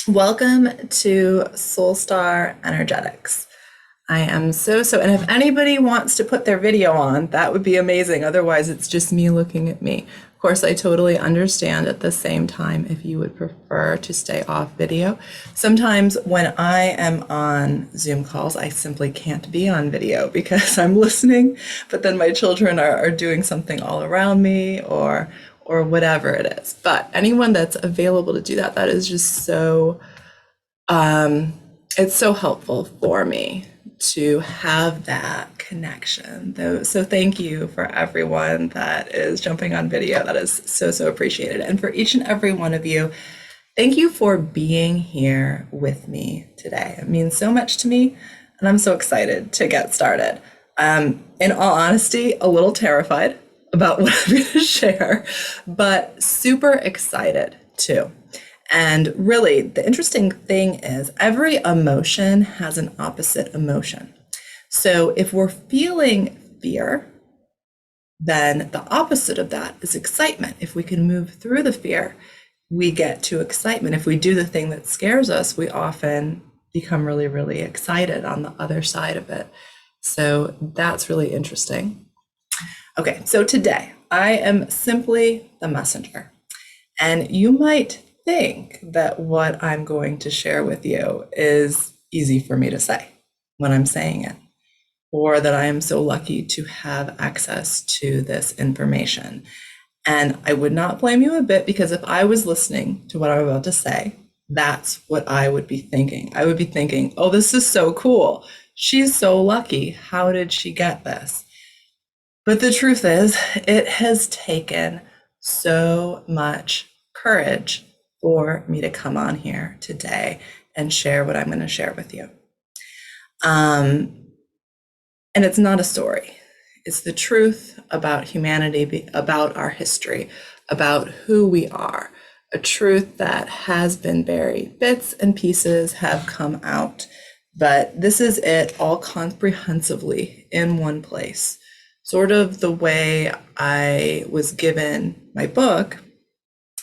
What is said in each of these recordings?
Welcome to SoulStar Energetics. I am and if anybody wants to put their video on, that would be amazing. Otherwise, it's just me looking at me. Of course, I totally understand at the same time if you would prefer to stay off video. Sometimes when I am on Zoom calls, I simply can't be on video because I'm listening, but then my children are doing something all around me or whatever it is. But anyone that's available to do that, that is just so it's so helpful for me to have that connection. So thank you for everyone that is jumping on video. That is so appreciated. And for each and every one of you, thank you for being here with me today. It means so much to me, and I'm so excited to get started. In all honesty, a little terrified about what I'm going to share, but super excited too. And really, the interesting thing is every emotion has an opposite emotion. So if we're feeling fear, then the opposite of that is excitement. If we can move through the fear, we get to excitement. If we do the thing that scares us, we often become really excited on the other side of it. So that's really interesting. Okay, so today I am simply the messenger. And you might think that what I'm going to share with you is easy for me to say when I'm saying it, or that I am so lucky to have access to this information. And I would not blame you a bit, because if I was listening to what I'm about to say, that's what I would be thinking. I would be thinking, oh, this is so cool. She's so lucky. How did she get this? But the truth is, it has taken so much courage for me to come on here today and share what I'm going to share with you. And it's not a story. It's the truth about humanity, about our history, about who we are, a truth that has been buried. Bits and pieces have come out, but this is it all comprehensively in one place. Sort of the way I was given my book,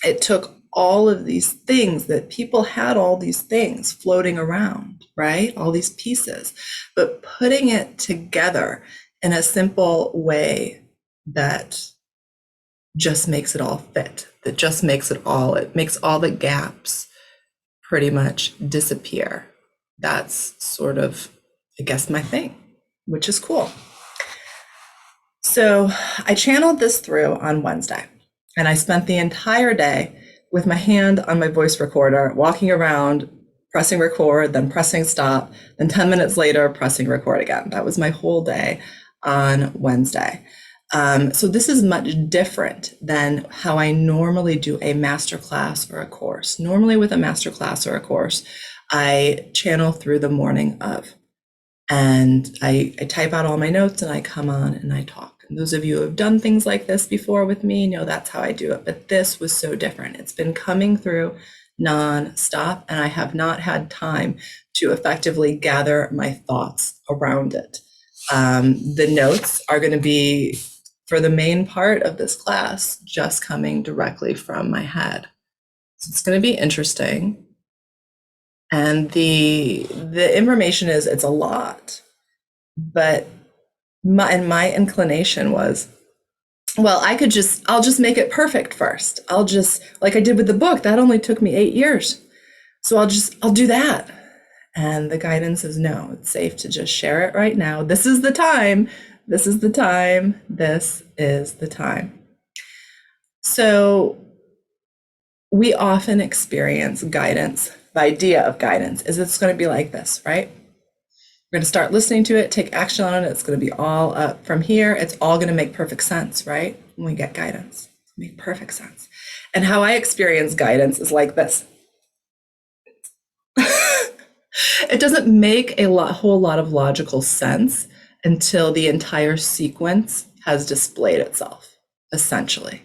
it took all of these things that people had, all these things floating around, right? All these pieces, but putting it together in a simple way that just makes it all fit, that just makes it makes all the gaps pretty much disappear. That's sort of, I guess, my thing, which is cool. So I channeled this through on Wednesday, and I spent the entire day with my hand on my voice recorder, walking around, pressing record, then pressing stop, then 10 minutes later, pressing record again. That was my whole day on Wednesday. So this is much different than how I normally do a masterclass or a course. Normally with a masterclass or a course, I channel through the morning of, and I type out all my notes and I come on and I talk. And those of you who have done things like this before with me know that's how I do it. But this was so different. It's been coming through non-stop, and I have not had time to effectively gather my thoughts around it. The notes are going to be, for the main part of this class, just coming directly from my head. So it's going to be interesting. And the information it's a lot, but my inclination was, well, I'll just make it perfect first. I'll just, like I did with the book, that only took me 8 years. So I'll do that. And the guidance is no, it's safe to just share it right now. This is the time. This is the time. This is the time. So we often experience guidance. The idea of guidance is it's going to be like this, right? We're going to start listening to it, take action on it. It's going to be all up from here. It's all going to make perfect sense, right? When we get guidance, it'll make perfect sense. And how I experience guidance is like this. It doesn't make whole lot of logical sense until the entire sequence has displayed itself, essentially.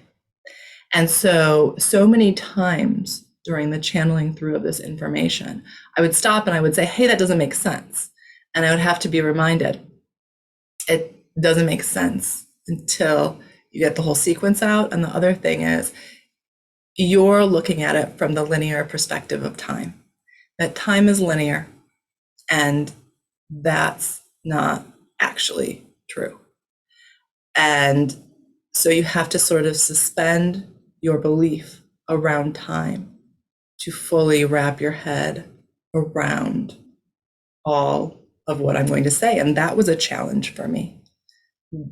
And so many times during the channeling through of this information, I would stop and I would say, hey, that doesn't make sense. And I would have to be reminded, it doesn't make sense until you get the whole sequence out. And the other thing is, you're looking at it from the linear perspective of time. that time is linear, and that's not actually true. And so you have to sort of suspend your belief around time to fully wrap your head around all of what I'm going to say. And that was a challenge for me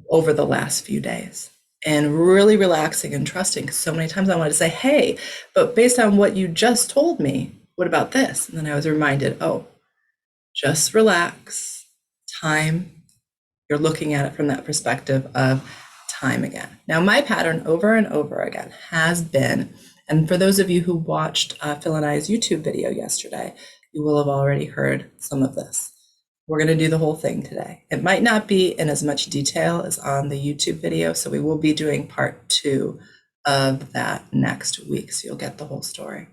over the last few days. And really relaxing and trusting. So many times I wanted to say, hey, but based on what you just told me, what about this? And then I was reminded, oh, just relax. Time, you're looking at it from that perspective of time again. Now, my pattern over and over again has been, and for those of you who watched Phil and I's YouTube video yesterday, you will have already heard some of this. We're going to do the whole thing today. It might not be in as much detail as on the YouTube video, so we will be doing part 2 of that next week, so you'll get the whole story.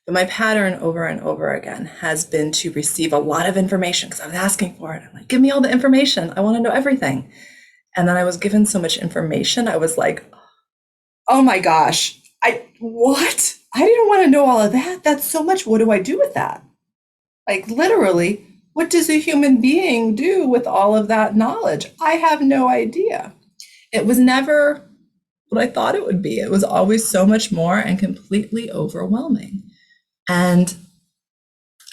But my pattern over and over again has been to receive a lot of information because I was asking for it. I'm like, give me all the information. I want to know everything. And then I was given so much information. I was like, oh my gosh, what? I didn't want to know all of that. That's so much. What do I do with that? Like literally, what does a human being do with all of that knowledge? I have no idea. It was never what I thought it would be. It was always so much more and completely overwhelming. And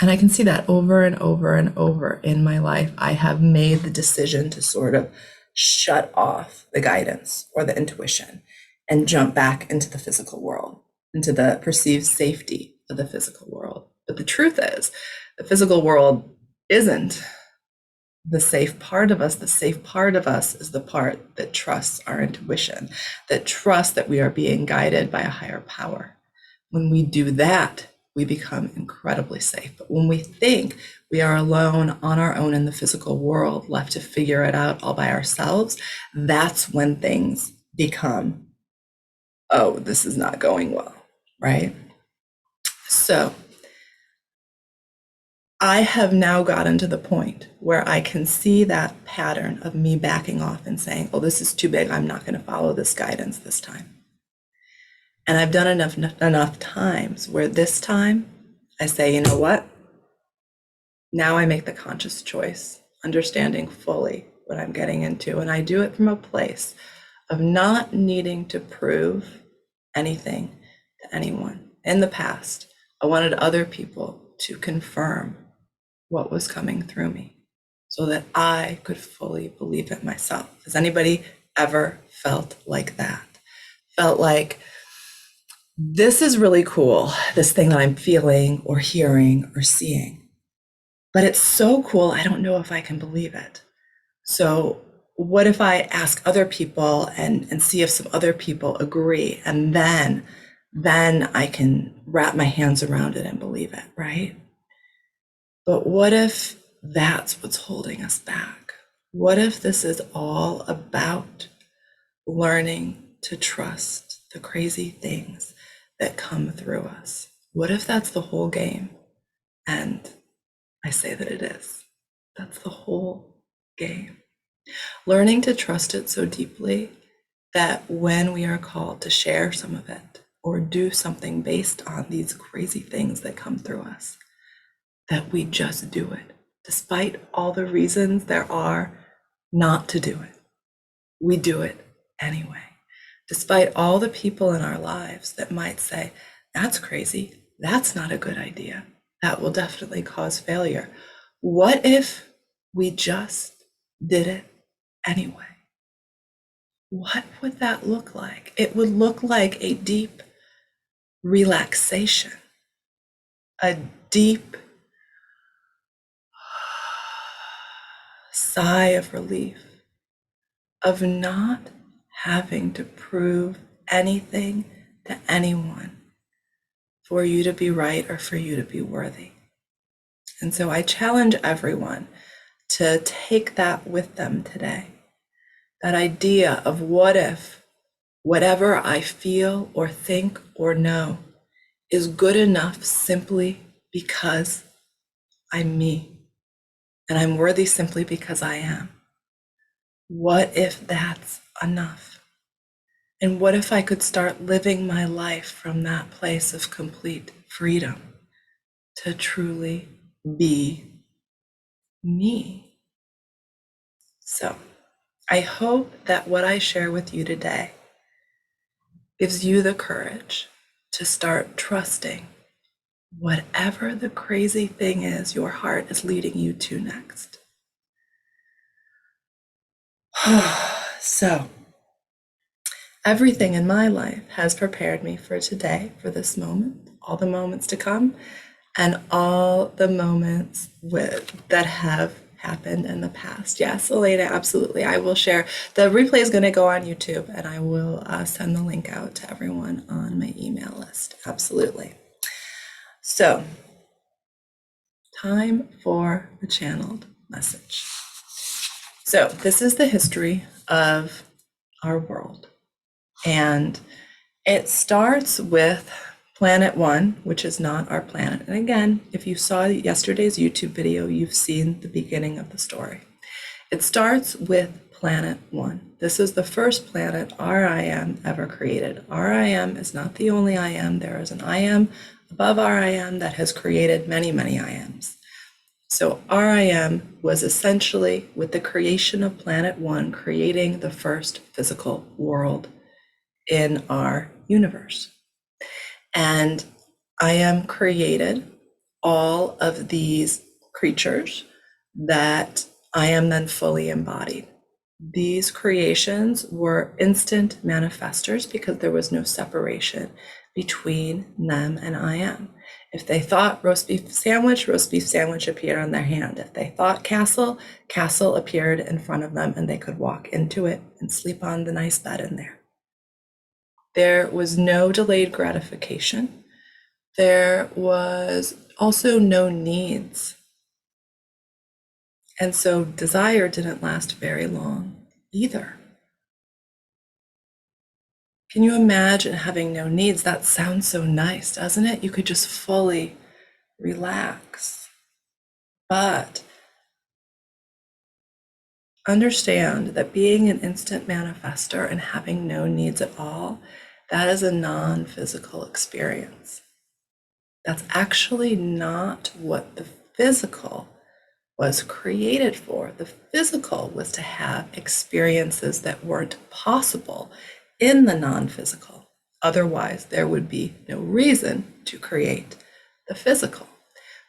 I can see that over and over and over in my life. I have made the decision to sort of shut off the guidance or the intuition and jump back into the physical world, into the perceived safety of the physical world. But the truth is, the physical world isn't the safe part of us. The safe part of us is the part that trusts our intuition, that trusts that we are being guided by a higher power. When we do that, we become incredibly safe. But when we think we are alone on our own in the physical world, left to figure it out all by ourselves, that's when things become, oh, this is not going well, right? So I have now gotten to the point where I can see that pattern of me backing off and saying, oh, this is too big. I'm not going to follow this guidance this time. And I've done enough times where this time I say, you know what? Now I make the conscious choice, understanding fully what I'm getting into. And I do it from a place of not needing to prove anything to anyone. In the past, I wanted other people to confirm what was coming through me so that I could fully believe it myself. Has anybody ever felt like that? Felt like, this is really cool, this thing that I'm feeling or hearing or seeing, but it's so cool, I don't know if I can believe it. So what if I ask other people and see if some other people agree, and then I can wrap my hands around it and believe it, right? But what if that's what's holding us back? What if this is all about learning to trust the crazy things that come through us? What if that's the whole game? And I say that it is. That's the whole game. Learning to trust it so deeply that when we are called to share some of it or do something based on these crazy things that come through us, that we just do it, despite all the reasons there are not to do it. We do it anyway. Despite all the people in our lives that might say, that's crazy, that's not a good idea, that will definitely cause failure. What if we just did it anyway? What would that look like? It would look like a deep relaxation, a deep sigh of relief, of not having to prove anything to anyone for you to be right or for you to be worthy. And so I challenge everyone to take that with them today. That idea of what if whatever I feel or think or know is good enough simply because I'm me and I'm worthy simply because I am. What if that's enough? And what if I could start living my life from that place of complete freedom, to truly be me. So I hope that what I share with you today gives you the courage to start trusting whatever the crazy thing is your heart is leading you to next. So, everything in my life has prepared me for today, for this moment, all the moments to come, and all the moments that have happened in the past. Yes, Elena, absolutely. I will share. The replay is going to go on YouTube, and I will send the link out to everyone on my email list. Absolutely. So, time for the channeled message. So, this is the history of our world. And it starts with Planet One, which is not our planet. And again, if you saw yesterday's YouTube video, you've seen the beginning of the story. It starts with Planet One. This is the first planet I am ever created. I am is not the only I am. There is an I am above I am that has created many, many I ams. So I am was essentially, with the creation of Planet One, creating the first physical world in our universe. And I am created all of these creatures that I am then fully embodied. These creations were instant manifestors because there was no separation between them and I am. If they thought roast beef sandwich appeared on their hand. If they thought castle appeared in front of them, and they could walk into it and sleep on the nice bed in there. There was no delayed gratification. There was also no needs. And so desire didn't last very long either. Can you imagine having no needs? That sounds so nice, doesn't it? You could just fully relax. But understand that being an instant manifester and having no needs at all, that is a non-physical experience. That's actually not what the physical was created for. The physical was to have experiences that weren't possible in the non-physical. Otherwise, there would be no reason to create the physical.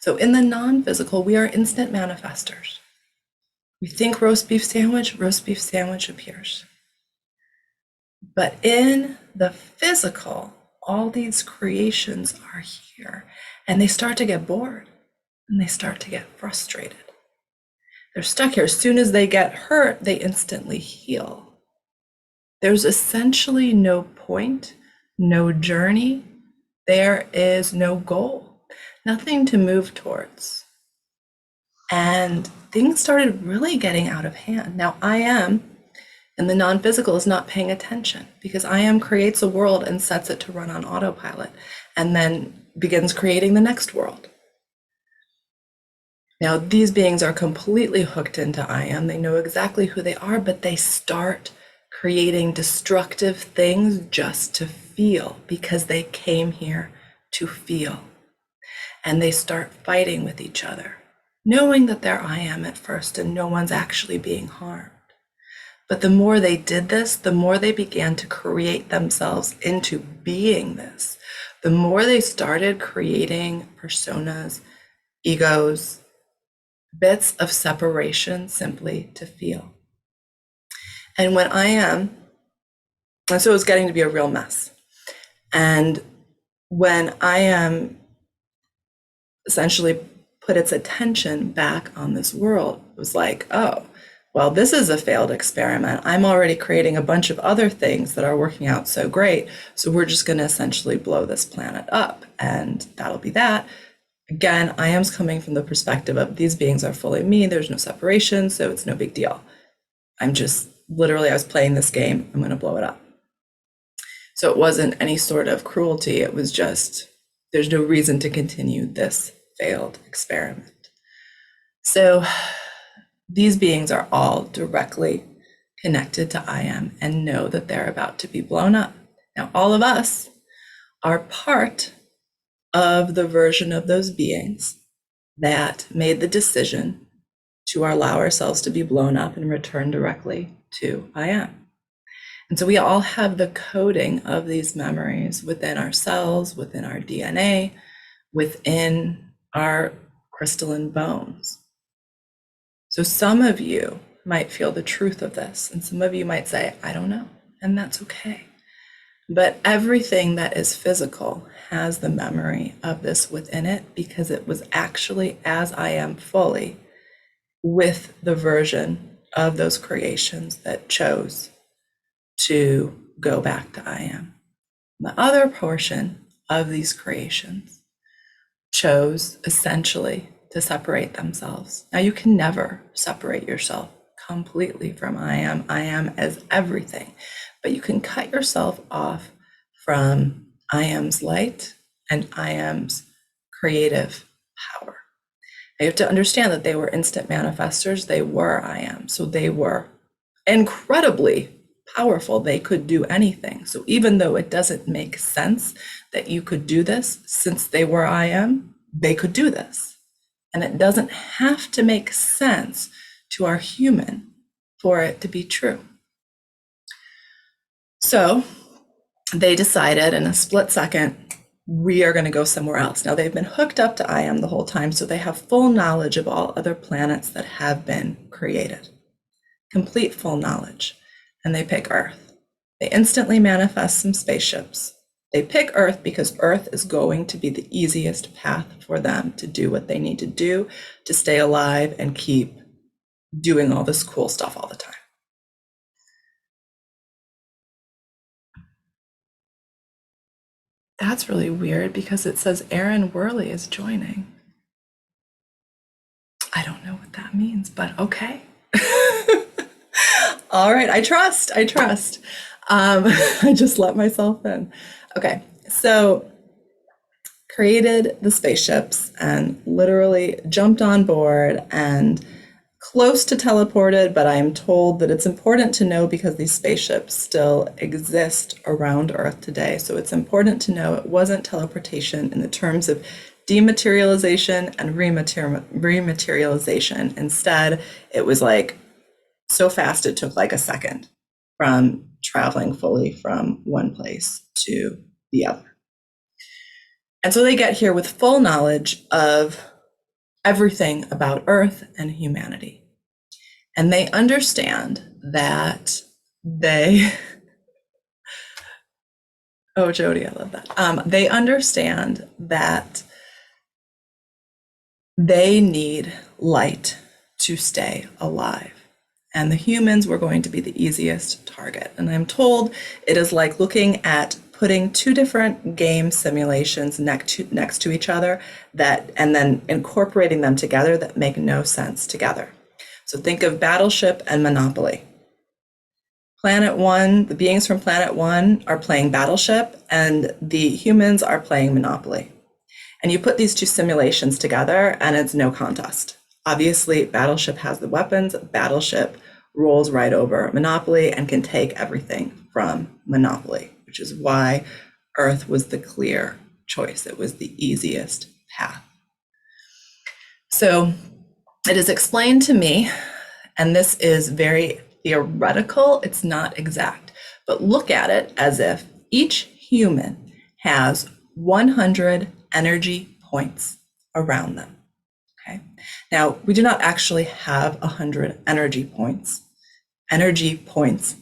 So in the non-physical, we are instant manifestors. We think roast beef sandwich appears. But in the physical, all these creations are here, and they start to get bored, and they start to get frustrated. They're stuck here. As soon as they get hurt, they instantly heal. There's essentially no point, no journey. There is no goal, nothing to move towards. And things started really getting out of hand. Now, I am, and the non-physical is not paying attention, because I am creates a world and sets it to run on autopilot, and then begins creating the next world. Now, these beings are completely hooked into I am. They know exactly who they are, but they start creating destructive things just to feel, because they came here to feel. And they start fighting with each other, knowing that they're I am at first and no one's actually being harmed. But the more they did this, the more they began to create themselves into being this. The more they started creating personas, egos, bits of separation simply to feel. And when I am, and so it was getting to be a real mess. And when I am essentially put its attention back on this world, it was like, oh, well, this is a failed experiment. I'm already creating a bunch of other things that are working out so great. So we're just going to essentially blow this planet up, and that'll be that. Again, I am's coming from the perspective of these beings are fully me. There's no separation, so it's no big deal. I'm just literally, I was playing this game. I'm going to blow it up. So it wasn't any sort of cruelty. It was just, there's no reason to continue this failed experiment. So these beings are all directly connected to I am and know that they're about to be blown up. Now, all of us are part of the version of those beings that made the decision to allow ourselves to be blown up and return directly to I am. And so we all have the coding of these memories within our cells, within our DNA, within our crystalline bones. So some of you might feel the truth of this, and some of you might say, I don't know, and that's okay. But everything that is physical has the memory of this within it, because it was actually as I am fully with the version of those creations that chose to go back to I am. The other portion of these creations chose essentially to separate themselves. Now, you can never separate yourself completely from I am. I am as everything, but you can cut yourself off from I am's light and I am's creative power. You have to understand that they were instant manifestors. They were I am. So they were incredibly powerful. They could do anything. So even though it doesn't make sense that you could do this, since they were I am, they could do this. And it doesn't have to make sense to our human for it to be true. So they decided in a split second, we are going to go somewhere else. Now, they've been hooked up to I am the whole time, so they have full knowledge of all other planets that have been created. Complete full knowledge. And they pick Earth. They instantly manifest some spaceships. They pick Earth because Earth is going to be the easiest path for them to do what they need to do to stay alive and keep doing all this cool stuff all the time. That's really weird because it says Erin Werley is joining. I don't know what that means, but okay. All right, I trust. I just let myself in. Okay, so created the spaceships and literally jumped on board and close to teleported, but I am told that it's important to know because these spaceships still exist around Earth today. So it's important to know it wasn't teleportation in the terms of dematerialization and rematerialization. Instead, it was like so fast it took like a second from traveling fully from one place to the other. And so they get here with full knowledge of everything about Earth and humanity. And they understand that oh, Jody, I love that. They understand that they need light to stay alive. And the humans were going to be the easiest target. And I'm told it is like looking at putting two different game simulations next to each other and then incorporating them together that make no sense together. So think of Battleship and Monopoly. Planet One, the beings from Planet One are playing Battleship and the humans are playing Monopoly. And you put these two simulations together and it's no contest. Obviously, Battleship has the weapons. Battleship rolls right over Monopoly and can take everything from Monopoly, which is why Earth was the clear choice. It was the easiest path. So it is explained to me, and this is very theoretical, it's not exact, but look at it as if each human has 100 energy points around them. Okay. Now, we do not actually have 100 energy points. Energy points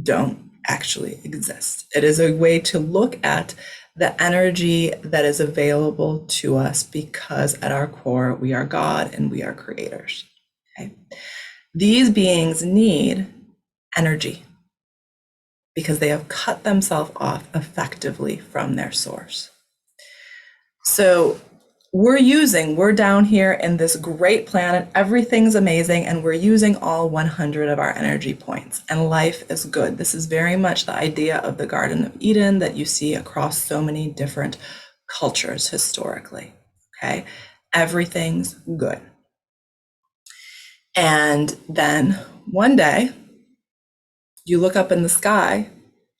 don't actually exist. It is a way to look at the energy that is available to us because at our core, we are God and we are creators. Okay. These beings need energy because they have cut themselves off effectively from their source. So we're down here in this great planet, everything's amazing, and we're using all 100 of our energy points, and life is good. This is very much the idea of the Garden of Eden that you see across so many different cultures historically, okay? Everything's good. And then one day, you look up in the sky,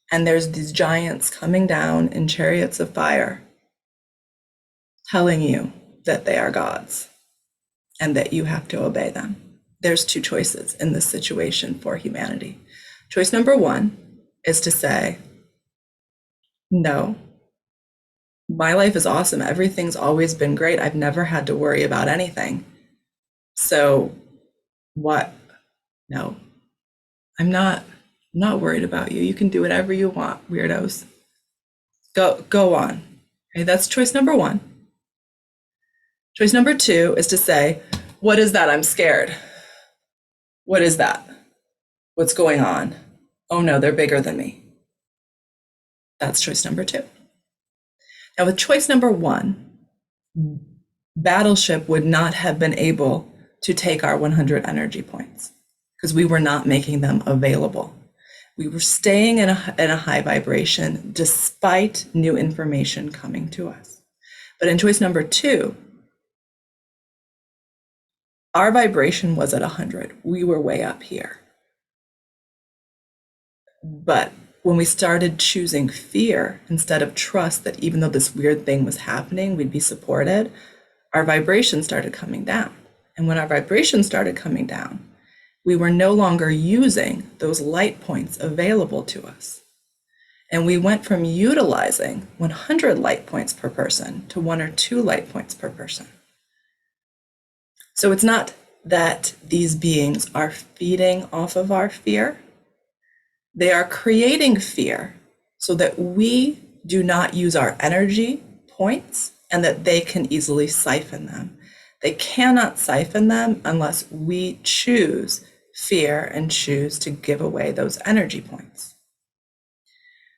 and there's these giants coming down in chariots of fire, telling you that they are gods and that you have to obey them. There's two choices in this situation for humanity. Choice number one is to say, no, my life is awesome. Everything's always been great. I've never had to worry about anything. So what? No, I'm not worried about you. You can do whatever you want, weirdos. Go on. Okay, that's choice number one. Choice number two is to say, what is that? I'm scared. What is that? What's going on? Oh no, they're bigger than me. That's choice number two. Now with choice number one, Battleship would not have been able to take our 100 energy points because we were not making them available. We were staying in a high vibration despite new information coming to us. But in choice number two, our vibration was at 100. We were way up here. But when we started choosing fear instead of trust that even though this weird thing was happening, we'd be supported, our vibration started coming down. And when our vibration started coming down, we were no longer using those light points available to us. And we went from utilizing 100 light points per person to 1 or 2 light points per person. So it's not that these beings are feeding off of our fear. They are creating fear so that we do not use our energy points and that they can easily siphon them. They cannot siphon them unless we choose fear and choose to give away those energy points.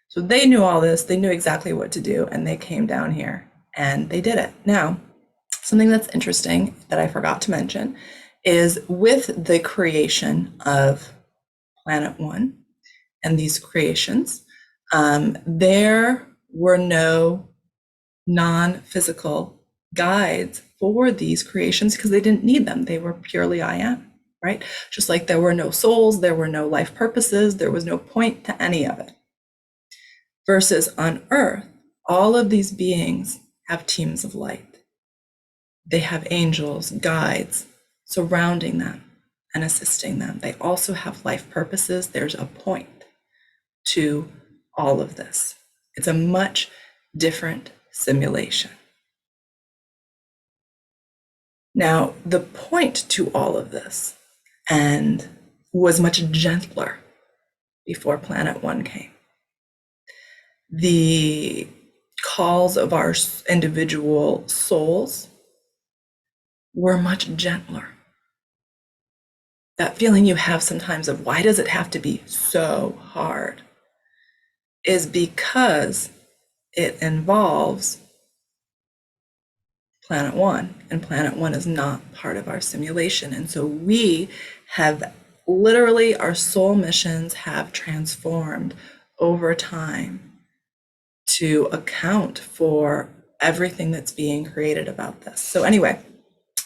So they knew all this, they knew exactly what to do, and they came down here and they did it. Now, something that's interesting that I forgot to mention is with the creation of Planet One and these creations, there were no non-physical guides for these creations because they didn't need them. They were purely I am, right? Just like there were no souls, there were no life purposes, there was no point to any of it. Versus on Earth, all of these beings have teams of light. They have angels, guides surrounding them and assisting them. They also have life purposes. There's a point to all of this. It's a much different simulation. Now, the point to all of this and was much gentler before Planet One came. The calls of our individual souls were much gentler. That feeling you have sometimes of why does it have to be so hard is because it involves Planet One, and Planet One is not part of our simulation. And so we have literally, our soul missions have transformed over time to account for everything that's being created about this. So anyway,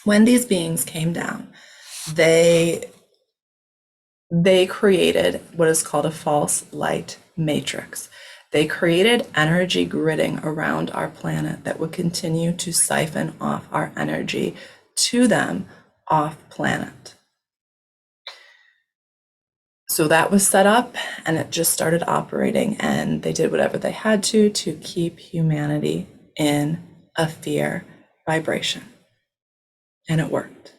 when these beings came down, they created what is called a false light matrix. They created energy gridding around our planet that would continue to siphon off our energy to them off planet. So that was set up and it just started operating, and they did whatever they had to keep humanity in a fear vibration. And it worked.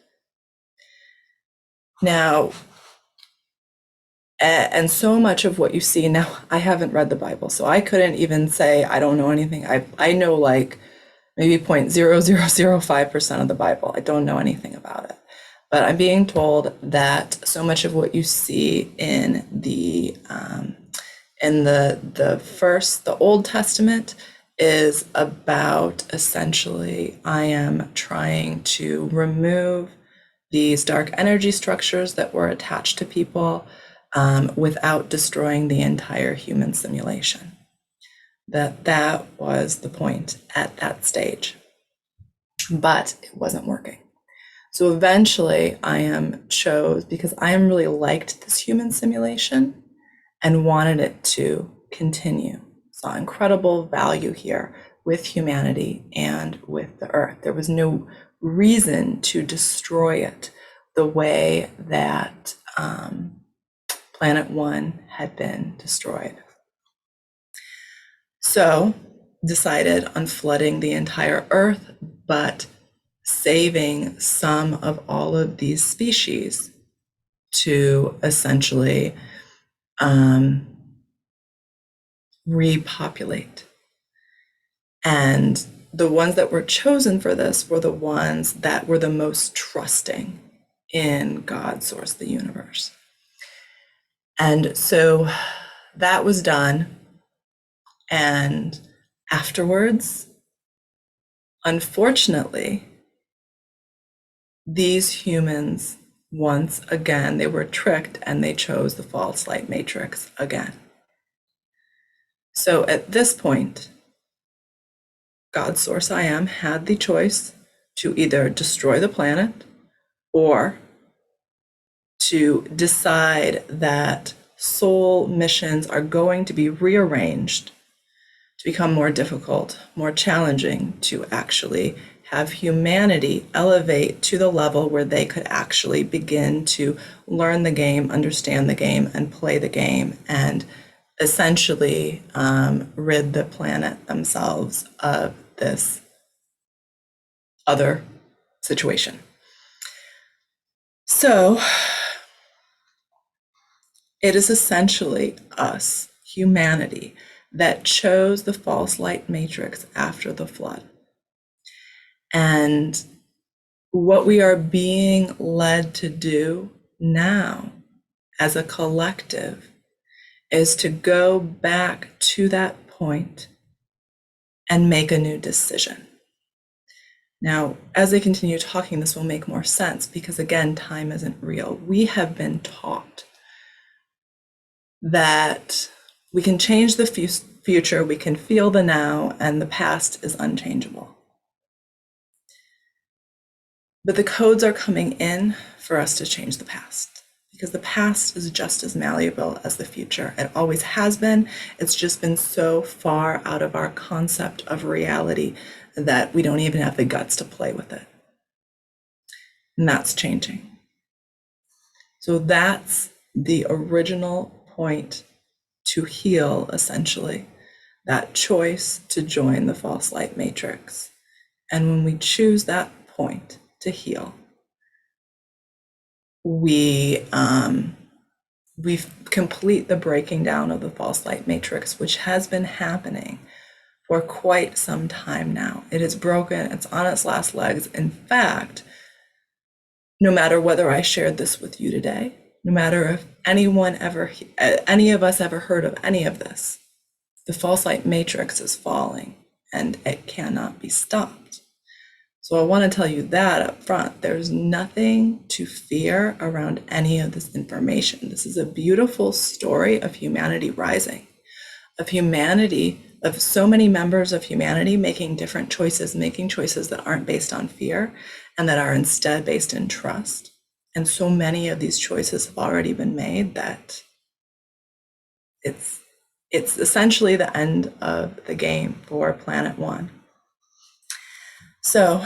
Now, and so much of what you see now, I haven't read the Bible, so I couldn't even say I don't know anything. I know like maybe 0.0005% of the Bible. I don't know anything about it. But I'm being told that so much of what you see in the Old Testament is about essentially I am trying to remove these dark energy structures that were attached to people without destroying the entire human simulation. That was the point at that stage. But it wasn't working. So eventually I chose, because I really liked this human simulation and wanted it to continue. Saw incredible value here, with humanity and with the earth. There was no reason to destroy it the way that Planet One had been destroyed. So decided on flooding the entire earth, but saving some of all of these species to essentially repopulate. And the ones that were chosen for this were the ones that were the most trusting in God, source, the universe. And so that was done. And afterwards, unfortunately, these humans, once again, they were tricked and they chose the false light matrix again. So at this point, God, source, I am, had the choice to either destroy the planet or to decide that soul missions are going to be rearranged to become more difficult, more challenging, to actually have humanity elevate to the level where they could actually begin to learn the game, understand the game, and play the game, and essentially rid the planet themselves of this other situation. So it is essentially us, humanity, that chose the false light matrix after the flood. And what we are being led to do now as a collective is to go back to that point and make a new decision. Now, as I continue talking, this will make more sense because, again, time isn't real. We have been taught that we can change the future, we can feel the now, and the past is unchangeable. But the codes are coming in for us to change the past, because the past is just as malleable as the future. It always has been. It's just been so far out of our concept of reality that we don't even have the guts to play with it. And that's changing. So that's the original point to heal, essentially, that choice to join the false light matrix. And when we choose that point to heal, we complete the breaking down of the false light matrix, which has been happening for quite some time now. It is broken, it's on its last legs. In fact, no matter whether I shared this with you today, no matter if any of us ever heard of any of this, the false light matrix is falling and it cannot be stopped. So I want to tell you that up front. There's nothing to fear around any of this information. This is a beautiful story of humanity rising, of humanity, of so many members of humanity making different choices, making choices that aren't based on fear and that are instead based in trust. And so many of these choices have already been made that it's essentially the end of the game for Planet One. So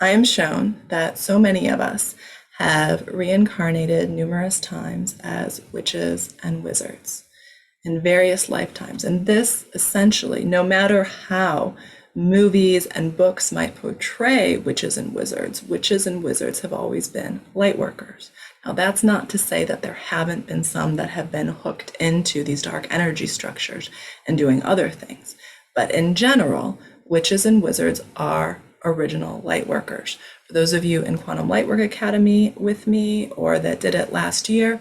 I am shown that so many of us have reincarnated numerous times as witches and wizards in various lifetimes. And this essentially, no matter how movies and books might portray witches and wizards have always been light workers. Now, that's not to say that there haven't been some that have been hooked into these dark energy structures and doing other things. But in general, witches and wizards are original light workers. For those of you in Quantum Lightwork Academy with me or that did it last year,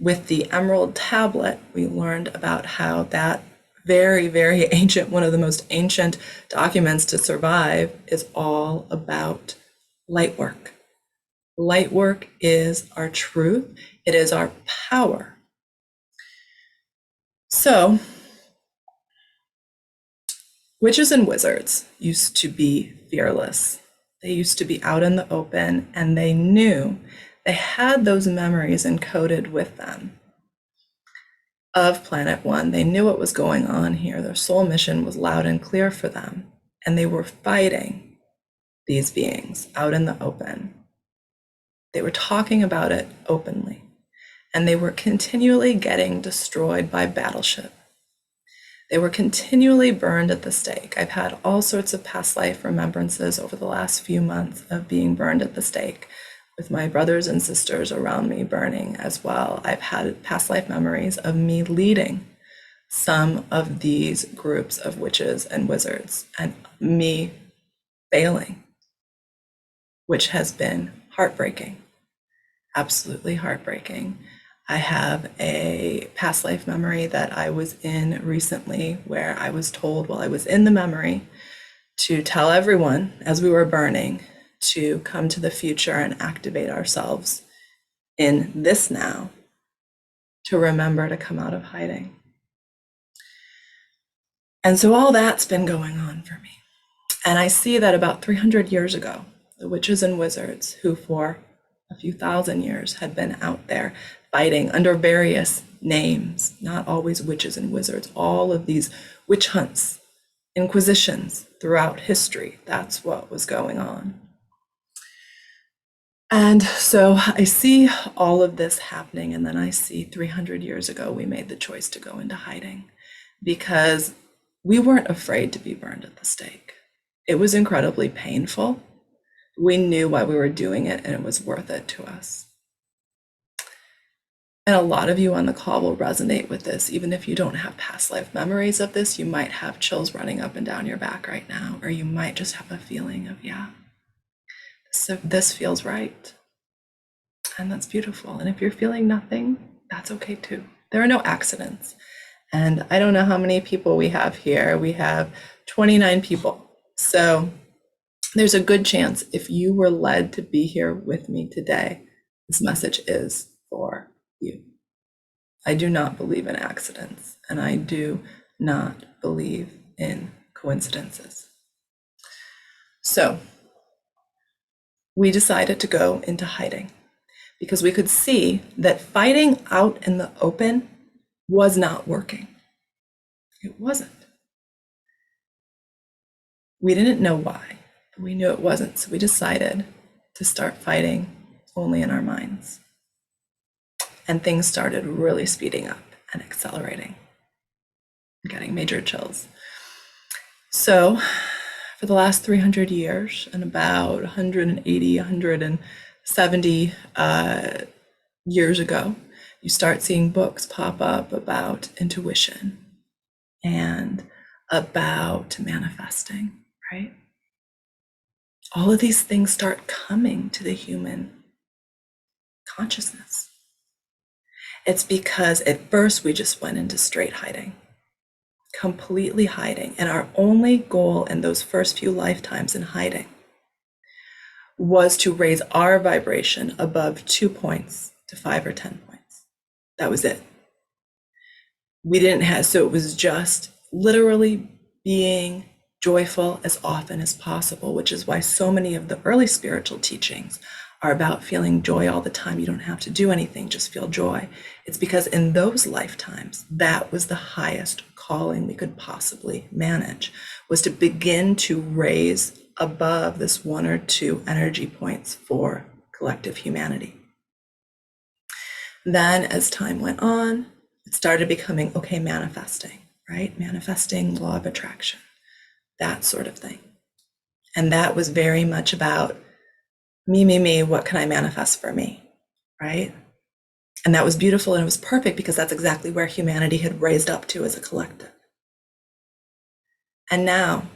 with the Emerald Tablet, we learned about how that very, very ancient, one of the most ancient documents to survive, is all about light work. Light work is our truth. It is our power. So, witches and wizards used to be fearless. They used to be out in the open, and they knew they had those memories encoded with them of Planet One. They knew what was going on here. Their soul mission was loud and clear for them. and they were fighting these beings out in the open. They were talking about it openly, and they were continually getting destroyed by battleship. They were continually burned at the stake. I've had all sorts of past life remembrances over the last few months of being burned at the stake, with my brothers and sisters around me burning as well. I've had past life memories of me leading some of these groups of witches and wizards, and me failing, which has been heartbreaking, absolutely heartbreaking. I have a past life memory that I was in recently where I was told while I was in the memory to tell everyone as we were burning to come to the future and activate ourselves in this now, to remember to come out of hiding. And so all that's been going on for me. And I see that about 300 years ago, the witches and wizards who for a few thousand years had been out there fighting under various names, not always witches and wizards, all of these witch hunts, inquisitions throughout history. That's what was going on. And so I see all of this happening, and then I see 300 years ago, we made the choice to go into hiding because we weren't afraid to be burned at the stake. It was incredibly painful. We knew why we were doing it, and it was worth it to us. And a lot of you on the call will resonate with this. Even if you don't have past life memories of this, you might have chills running up and down your back right now, or you might just have a feeling of, yeah, so this feels right. And that's beautiful. And if you're feeling nothing, that's okay too. There are no accidents. And I don't know how many people we have here. We have 29 people. So there's a good chance if you were led to be here with me today, this message is for you. I do not believe in accidents, and I do not believe in coincidences. So we decided to go into hiding because we could see that fighting out in the open was not working. It wasn't. We didn't know why, but we knew it wasn't. So we decided to start fighting only in our minds. And things started really speeding up and accelerating, getting major chills. So for the last 300 years and about 180, 170 years ago, you start seeing books pop up about intuition and about manifesting, right? All of these things start coming to the human consciousness. It's because at first we just went into straight hiding, completely hiding. And our only goal in those first few lifetimes in hiding was to raise our vibration above 2 points to 5 or 10 points. That was it. We didn't have, so it was just literally being joyful as often as possible, which is why so many of the early spiritual teachings are about feeling joy all the time. You don't have to do anything, just feel joy. It's because in those lifetimes, that was the highest calling we could possibly manage, was to begin to raise above this 1 or 2 energy points for collective humanity. Then as time went on, it started becoming, okay, manifesting, right? Manifesting, law of attraction, that sort of thing. And that was very much about me, what can I manifest for me, right? And that was beautiful and it was perfect because that's exactly where humanity had raised up to as a collective. And now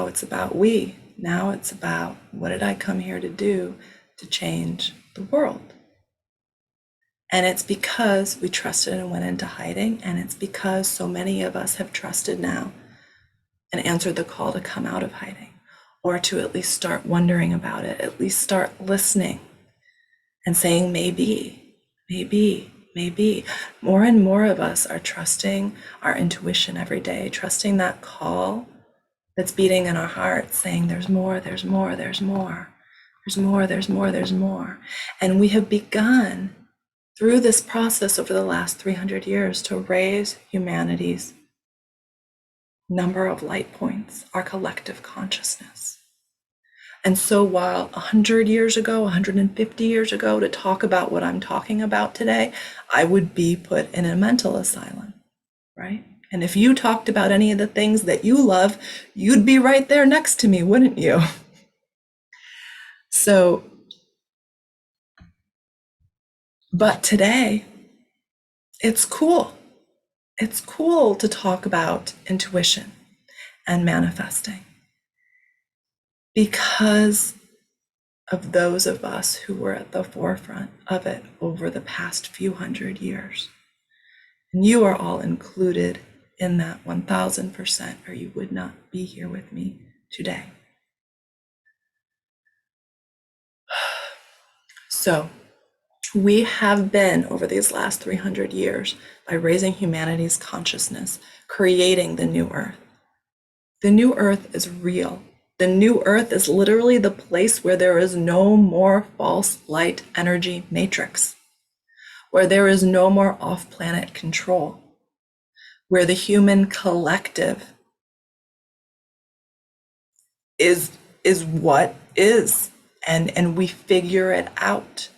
it's about we. Now it's about what did I come here to do to change the world? And it's because we trusted and went into hiding, and it's because so many of us have trusted now and answered the call to come out of hiding, or to at least start wondering about it, at least start listening and saying, maybe. More and more of us are trusting our intuition every day, trusting that call that's beating in our hearts, saying there's more. And we have begun through this process over the last 300 years to raise humanity's number of light points, our collective consciousness. And so while 100 years ago, 150 years ago, to talk about what I'm talking about today, I would be put in a mental asylum, right? And if you talked about any of the things that you love, you'd be right there next to me, wouldn't you? So, but today, it's cool. It's cool to talk about intuition and manifesting because of those of us who were at the forefront of it over the past few hundred years. And you are all included in that 1000%, or you would not be here with me today. So we have been, over these last 300 years, by raising humanity's consciousness, creating the new earth. The new earth is real. The new earth is literally the place where there is no more false light energy matrix, where there is no more off-planet control, where the human collective is what is, and we figure it out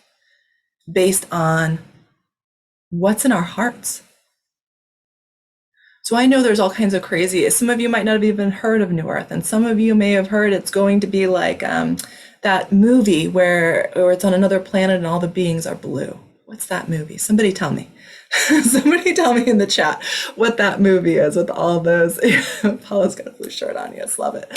based on what's in our hearts. So I know there's all kinds of crazy, some of you might not have even heard of New Earth, and some of you may have heard it's going to be like that movie where it's on another planet and all the beings are blue. What's that movie? Somebody tell me. Somebody tell me in the chat what that movie is with all those. Paula's got a blue shirt on. Yes, love it.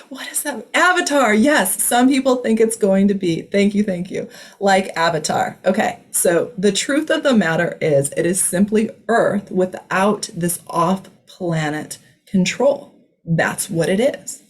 What is that? Avatar. Yes, some people think it's going to be. Thank you. Like Avatar. Okay, so the truth of the matter is it is simply Earth without this off-planet control. That's what it is.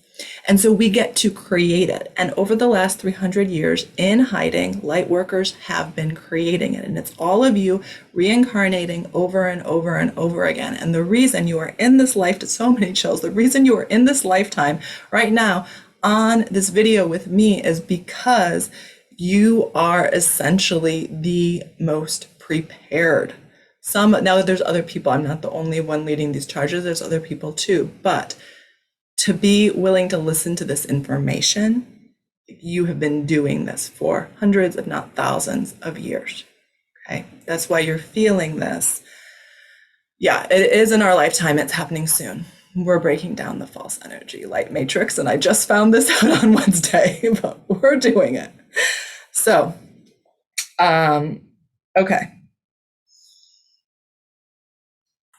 And so we get to create it. And over the last 300 years in hiding, light workers have been creating it. And it's all of you reincarnating over and over and over again. And the reason you are in this life, so many chills, the reason you are in this lifetime right now on this video with me is because you are essentially the most prepared. Now there's other people. I'm not the only one leading these charges. There's other people too. But to be willing to listen to this information, you have been doing this for hundreds, if not thousands of years. Okay, that's why you're feeling this. Yeah, it is in our lifetime. It's happening soon. We're breaking down the false energy light matrix, and I just found this out on Wednesday, but we're doing it. So, okay.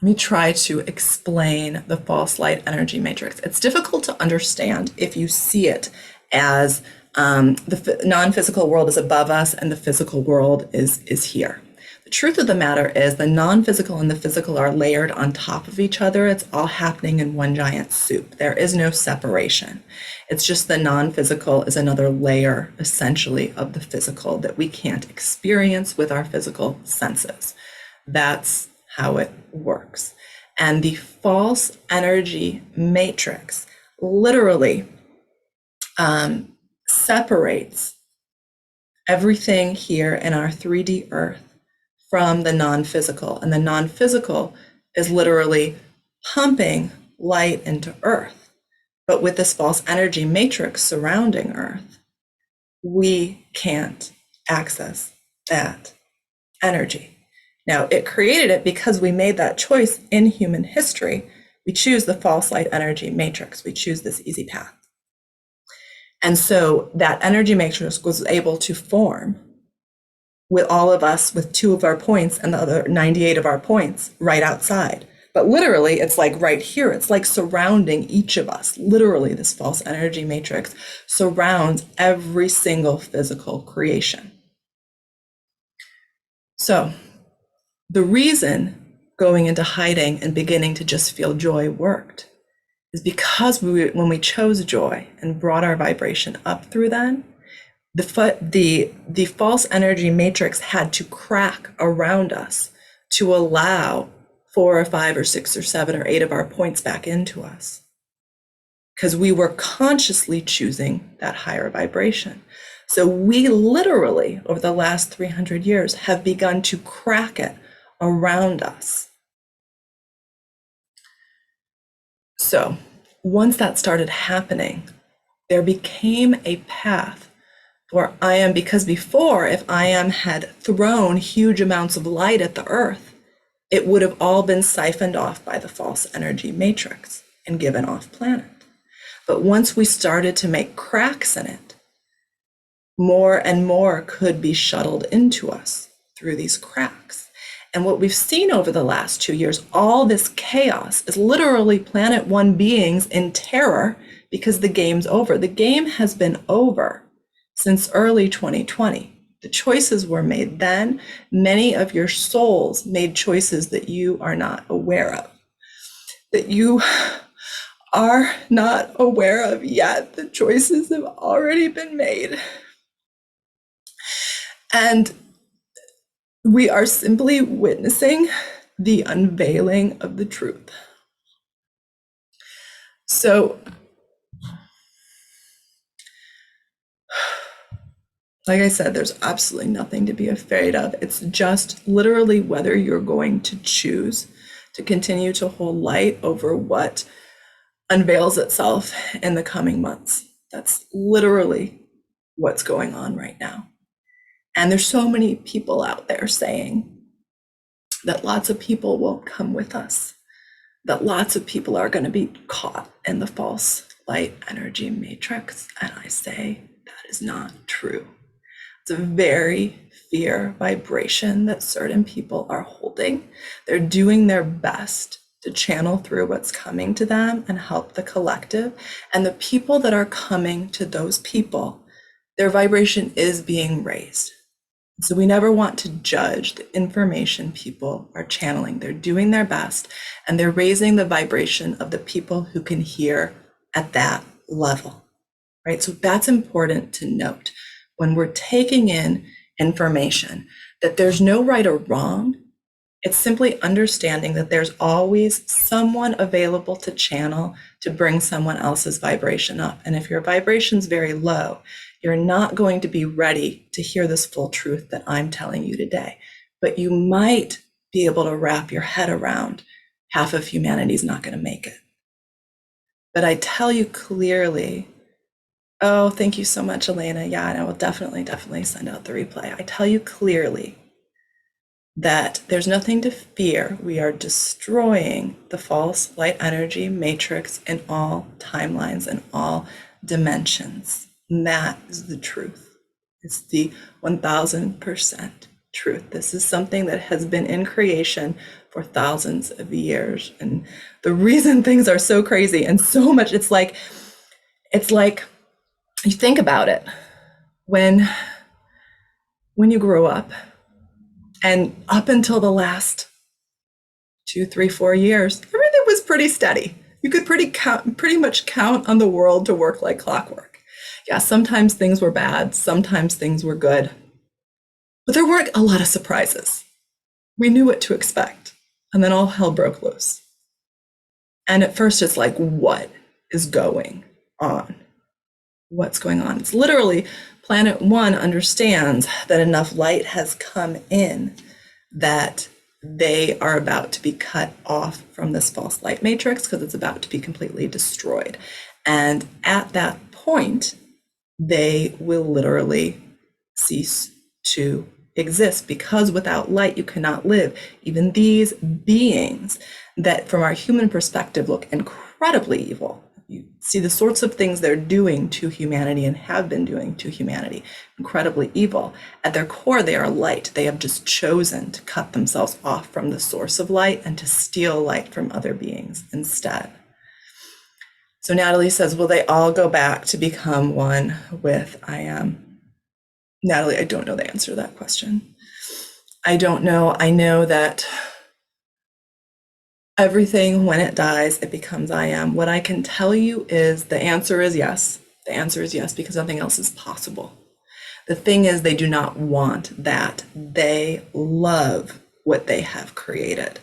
Let me try to explain the false light energy matrix. It's difficult to understand if you see it as the non-physical world is above us and the physical world is here. The truth of the matter is the non-physical and the physical are layered on top of each other. It's all happening in one giant soup. There is no separation. It's just the non-physical is another layer, essentially, of the physical that we can't experience with our physical senses. That's how it works. And the false energy matrix literally separates everything here in our 3D earth from the non-physical. And the non-physical is literally pumping light into earth. But with this false energy matrix surrounding earth, we can't access that energy. Now, it created it because we made that choice in human history. We choose the false light energy matrix. We choose this easy path. And so that energy matrix was able to form with all of us with 2 of our points and the other 98 of our points right outside. But literally, it's like right here. It's like surrounding each of us. Literally, this false energy matrix surrounds every single physical creation. So, the reason going into hiding and beginning to just feel joy worked is because when we chose joy and brought our vibration up through then, the false energy matrix had to crack around us to allow 4 or 5 or 6 or 7 or 8 of our points back into us, because we were consciously choosing that higher vibration. So we literally, over the last 300 years, have begun to crack it around us. So once that started happening, there became a path for I am, because before, if I am had thrown huge amounts of light at the earth, it would have all been siphoned off by the false energy matrix and given off planet. But once we started to make cracks in it, more and more could be shuttled into us through these cracks. And what we've seen over the last 2 years, all this chaos is literally Planet One beings in terror because the game's over. The game has been over since early 2020. The choices were made then. Many of your souls made choices that you are not aware of, that you are not aware of yet. The choices have already been made. And we are simply witnessing the unveiling of the truth. So, like I said, there's absolutely nothing to be afraid of. It's just literally whether you're going to choose to continue to hold light over what unveils itself in the coming months. That's literally what's going on right now. And there's so many people out there saying that lots of people won't come with us, that lots of people are going to be caught in the false light energy matrix. And I say that is not true. It's a very fear vibration that certain people are holding. They're doing their best to channel through what's coming to them and help the collective. And the people that are coming to those people, their vibration is being raised. So we never want to judge the information people are channeling. They're doing their best and they're raising the vibration of the people who can hear at that level, right? So that's important to note when we're taking in information, that there's no right or wrong. It's simply understanding that there's always someone available to channel to bring someone else's vibration up. And if your vibration's very low, you're not going to be ready to hear this full truth that I'm telling you today. But you might be able to wrap your head around half of humanity's not going to make it. But I tell you clearly, oh, thank you so much, Elena. Yeah, and I will definitely send out the replay. I tell you clearly that there's nothing to fear. We are destroying the false light energy matrix in all timelines and all dimensions. And that is the truth. It's the 1000% truth. This is something that has been in creation for thousands of years. And the reason things are so crazy and so much, it's like you think about it, when you grow up, and up until the last 2, 3, 4 years, everything was pretty steady. You could pretty much count on the world to work like clockwork. Yeah, sometimes things were bad, sometimes things were good, but there weren't a lot of surprises. We knew what to expect, and then all hell broke loose. And at first it's like, what is going on? What's going on? It's literally Planet One understands that enough light has come in that they are about to be cut off from this false light matrix because it's about to be completely destroyed. And at that point, they will literally cease to exist, because without light, you cannot live. Even these beings that from our human perspective look incredibly evil, you see the sorts of things they're doing to humanity and have been doing to humanity, incredibly evil. At their core, they are light. They have just chosen to cut themselves off from the source of light and to steal light from other beings instead. So Natalie says, will they all go back to become one with I am? Natalie, I don't know the answer to that question. I don't know. I know that everything, when it dies, it becomes I am. What I can tell you is the answer is yes. The answer is yes, because nothing else is possible. The thing is, they do not want that. They love what they have created.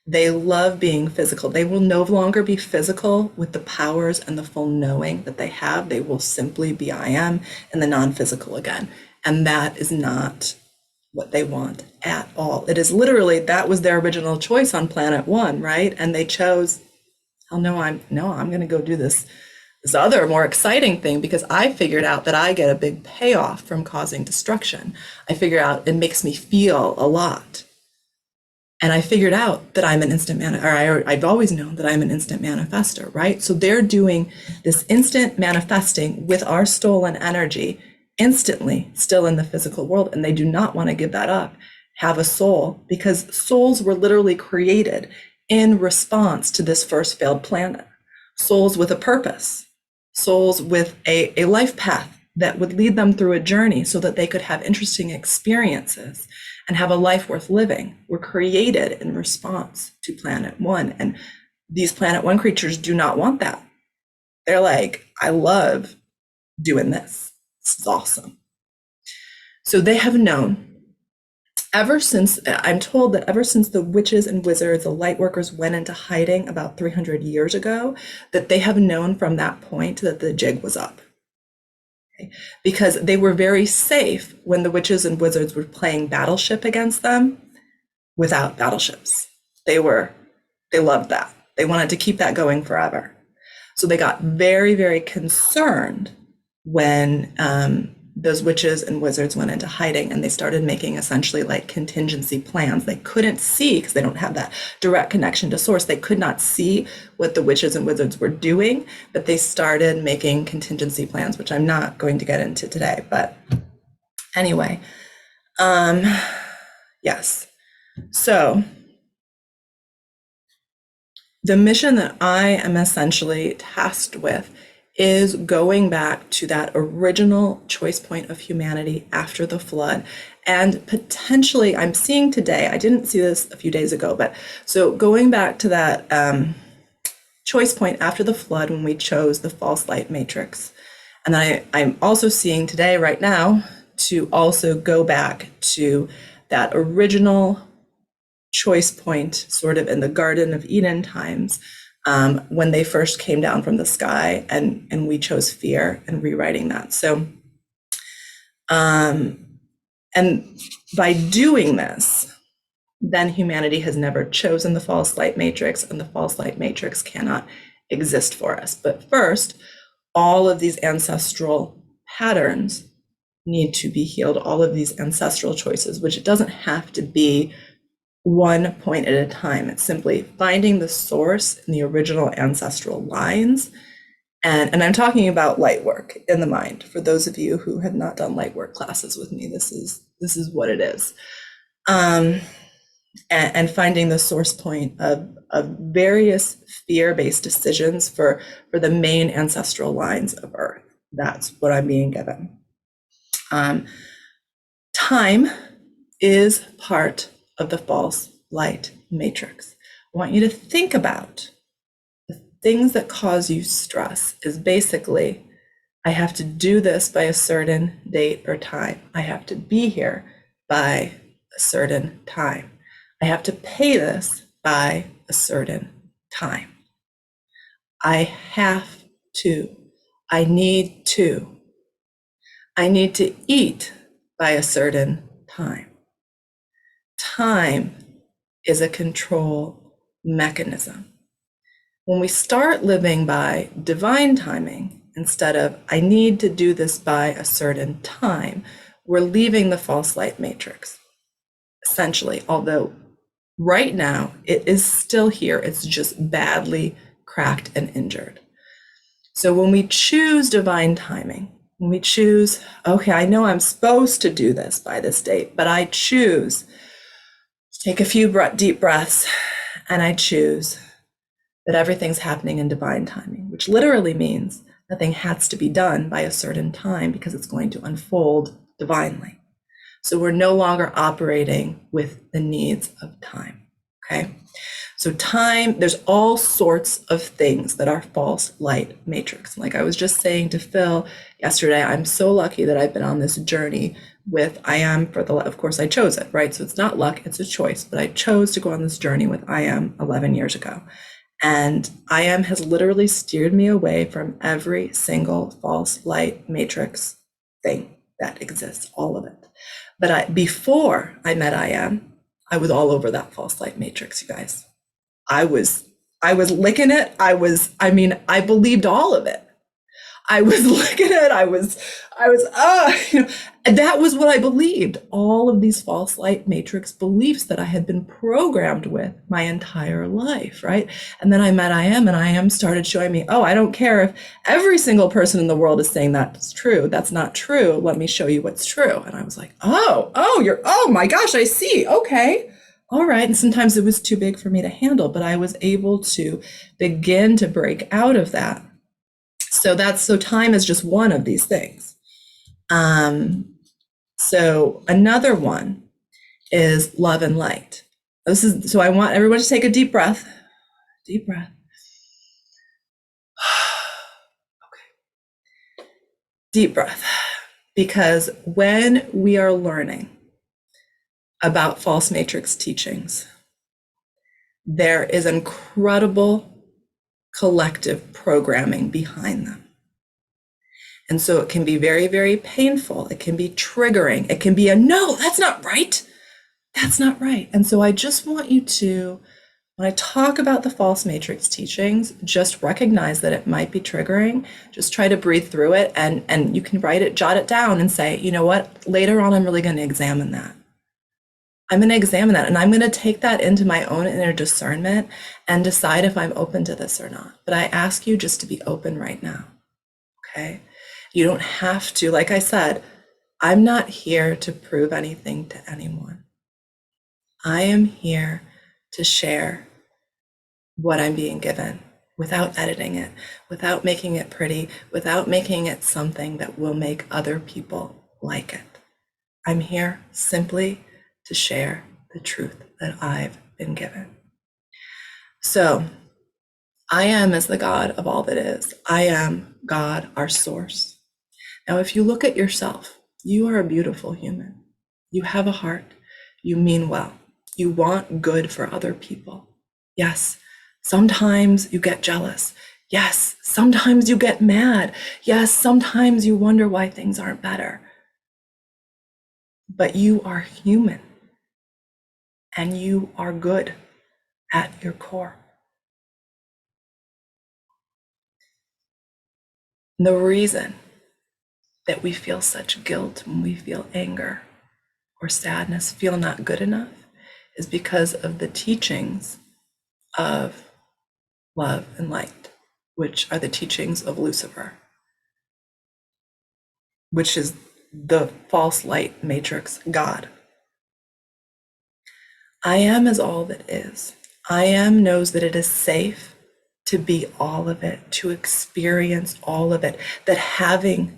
They love being physical. They will no longer be physical with the powers and the full knowing that they have. They will simply be I am and the non-physical again. And that is not what they want at all. It is literally, that was their original choice on Planet One, right? And they chose hell no, I'm going to go do this other more exciting thing because I figured out that I get a big payoff from causing destruction. I figure out it makes me feel a lot. And I figured out that I'm an I've always known that I'm an instant manifester, right? So they're doing this instant manifesting with our stolen energy instantly still in the physical world. And they do not want to give that up, have a soul, because souls were literally created in response to this first failed planet. Souls with a purpose, souls with a life path that would lead them through a journey so that they could have interesting experiences and have a life worth living, were created in response to Planet One. And these Planet One creatures do not want that. They're like, I love doing this. This is awesome. So they have known I'm told that ever since the witches and wizards, the light workers went into hiding about 300 years ago, that they have known from that point that the jig was up. Because they were very safe when the witches and wizards were playing battleship against them without battleships. They loved that. They wanted to keep that going forever. So they got very, very concerned when those witches and wizards went into hiding, and they started making essentially like contingency plans. They couldn't see, because they don't have that direct connection to source. They could not see what the witches and wizards were doing, but they started making contingency plans, which I'm not going to get into today. But anyway, yes. So the mission that I am essentially tasked with is going back to that original choice point of humanity after the flood. And potentially, I'm seeing today, I didn't see this a few days ago, but so going back to that choice point after the flood when we chose the false light matrix. And I'm also seeing today, right now, to also go back to that original choice point sort of in the Garden of Eden times, when they first came down from the sky, and we chose fear, and rewriting that. So, and by doing this, then humanity has never chosen the false light matrix, and the false light matrix cannot exist for us. But first, all of these ancestral patterns need to be healed, all of these ancestral choices, which it doesn't have to be one point at a time. It's simply finding the source in the original ancestral lines. And I'm talking about light work in the mind. For those of you who have not done light work classes with me, this is what it is. And finding the source point of various fear-based decisions for the main ancestral lines of Earth. That's what I'm being given. Time is part of the false light matrix. I want you to think about the things that cause you stress is basically, I have to do this by a certain date or time. I have to be here by a certain time. I have to pay this by a certain time. I have to. I need to. I need to eat by a certain time. Time is a control mechanism. When we start living by divine timing, instead of I need to do this by a certain time, we're leaving the false light matrix, essentially, although right now it is still here. It's just badly cracked and injured. So when we choose divine timing, when we choose, okay, I know I'm supposed to do this by this date, but I choose take a few deep breaths, and I choose that everything's happening in divine timing, which literally means nothing has to be done by a certain time because it's going to unfold divinely. So we're no longer operating with the needs of time, okay? So time, there's all sorts of things that are false light matrix. Like I was just saying to Phil yesterday, I'm so lucky that I've been on this journey with I Am of course I chose it, right? So it's not luck, it's a choice, but I chose to go on this journey with I Am 11 years ago. And I Am has literally steered me away from every single false light matrix thing that exists, all of it. But before I met I Am, I was all over that false light matrix, you guys. I was I was licking it. I believed all of it. I was looking at it. That was what I believed. All of these false light matrix beliefs that I had been programmed with my entire life, right? And then I met and I am started showing me, oh, I don't care if every single person in the world is saying that's true. That's not true. Let me show you what's true. And I was like, oh my gosh, I see. Okay. All right. And sometimes it was too big for me to handle, but I was able to begin to break out of that. So time is just one of these things. So another one is love and light. So I want everyone to take a deep breath. Deep breath. Okay. Deep breath. Because when we are learning about false matrix teachings, there is incredible collective programming behind them. And so it can be very, very painful. It can be triggering. It can be a no, that's not right. That's not right. And so I just want you to, when I talk about the false matrix teachings, just recognize that it might be triggering. Just try to breathe through it, and you can write it, jot it down and say, you know what, later on, I'm really going to examine that. I'm going to examine that, and I'm going to take that into my own inner discernment and decide if I'm open to this or not. But I ask you just to be open right now. Okay? You don't have to, like I said, I'm not here to prove anything to anyone. I am here to share what I'm being given without editing it, without making it pretty, without making it something that will make other people like it. I'm here simply to share the truth that I've been given. So I am as the God of all that is. I am God, our source. Now, if you look at yourself, you are a beautiful human. You have a heart. You mean well. You want good for other people. Yes, sometimes you get jealous. Yes, sometimes you get mad. Yes, sometimes you wonder why things aren't better. But you are human, and you are good at your core. The reason that we feel such guilt when we feel anger or sadness, feel not good enough, is because of the teachings of love and light, which are the teachings of Lucifer, which is the false light matrix God. I am is all that is. I am knows that it is safe to be all of it, to experience all of it, that having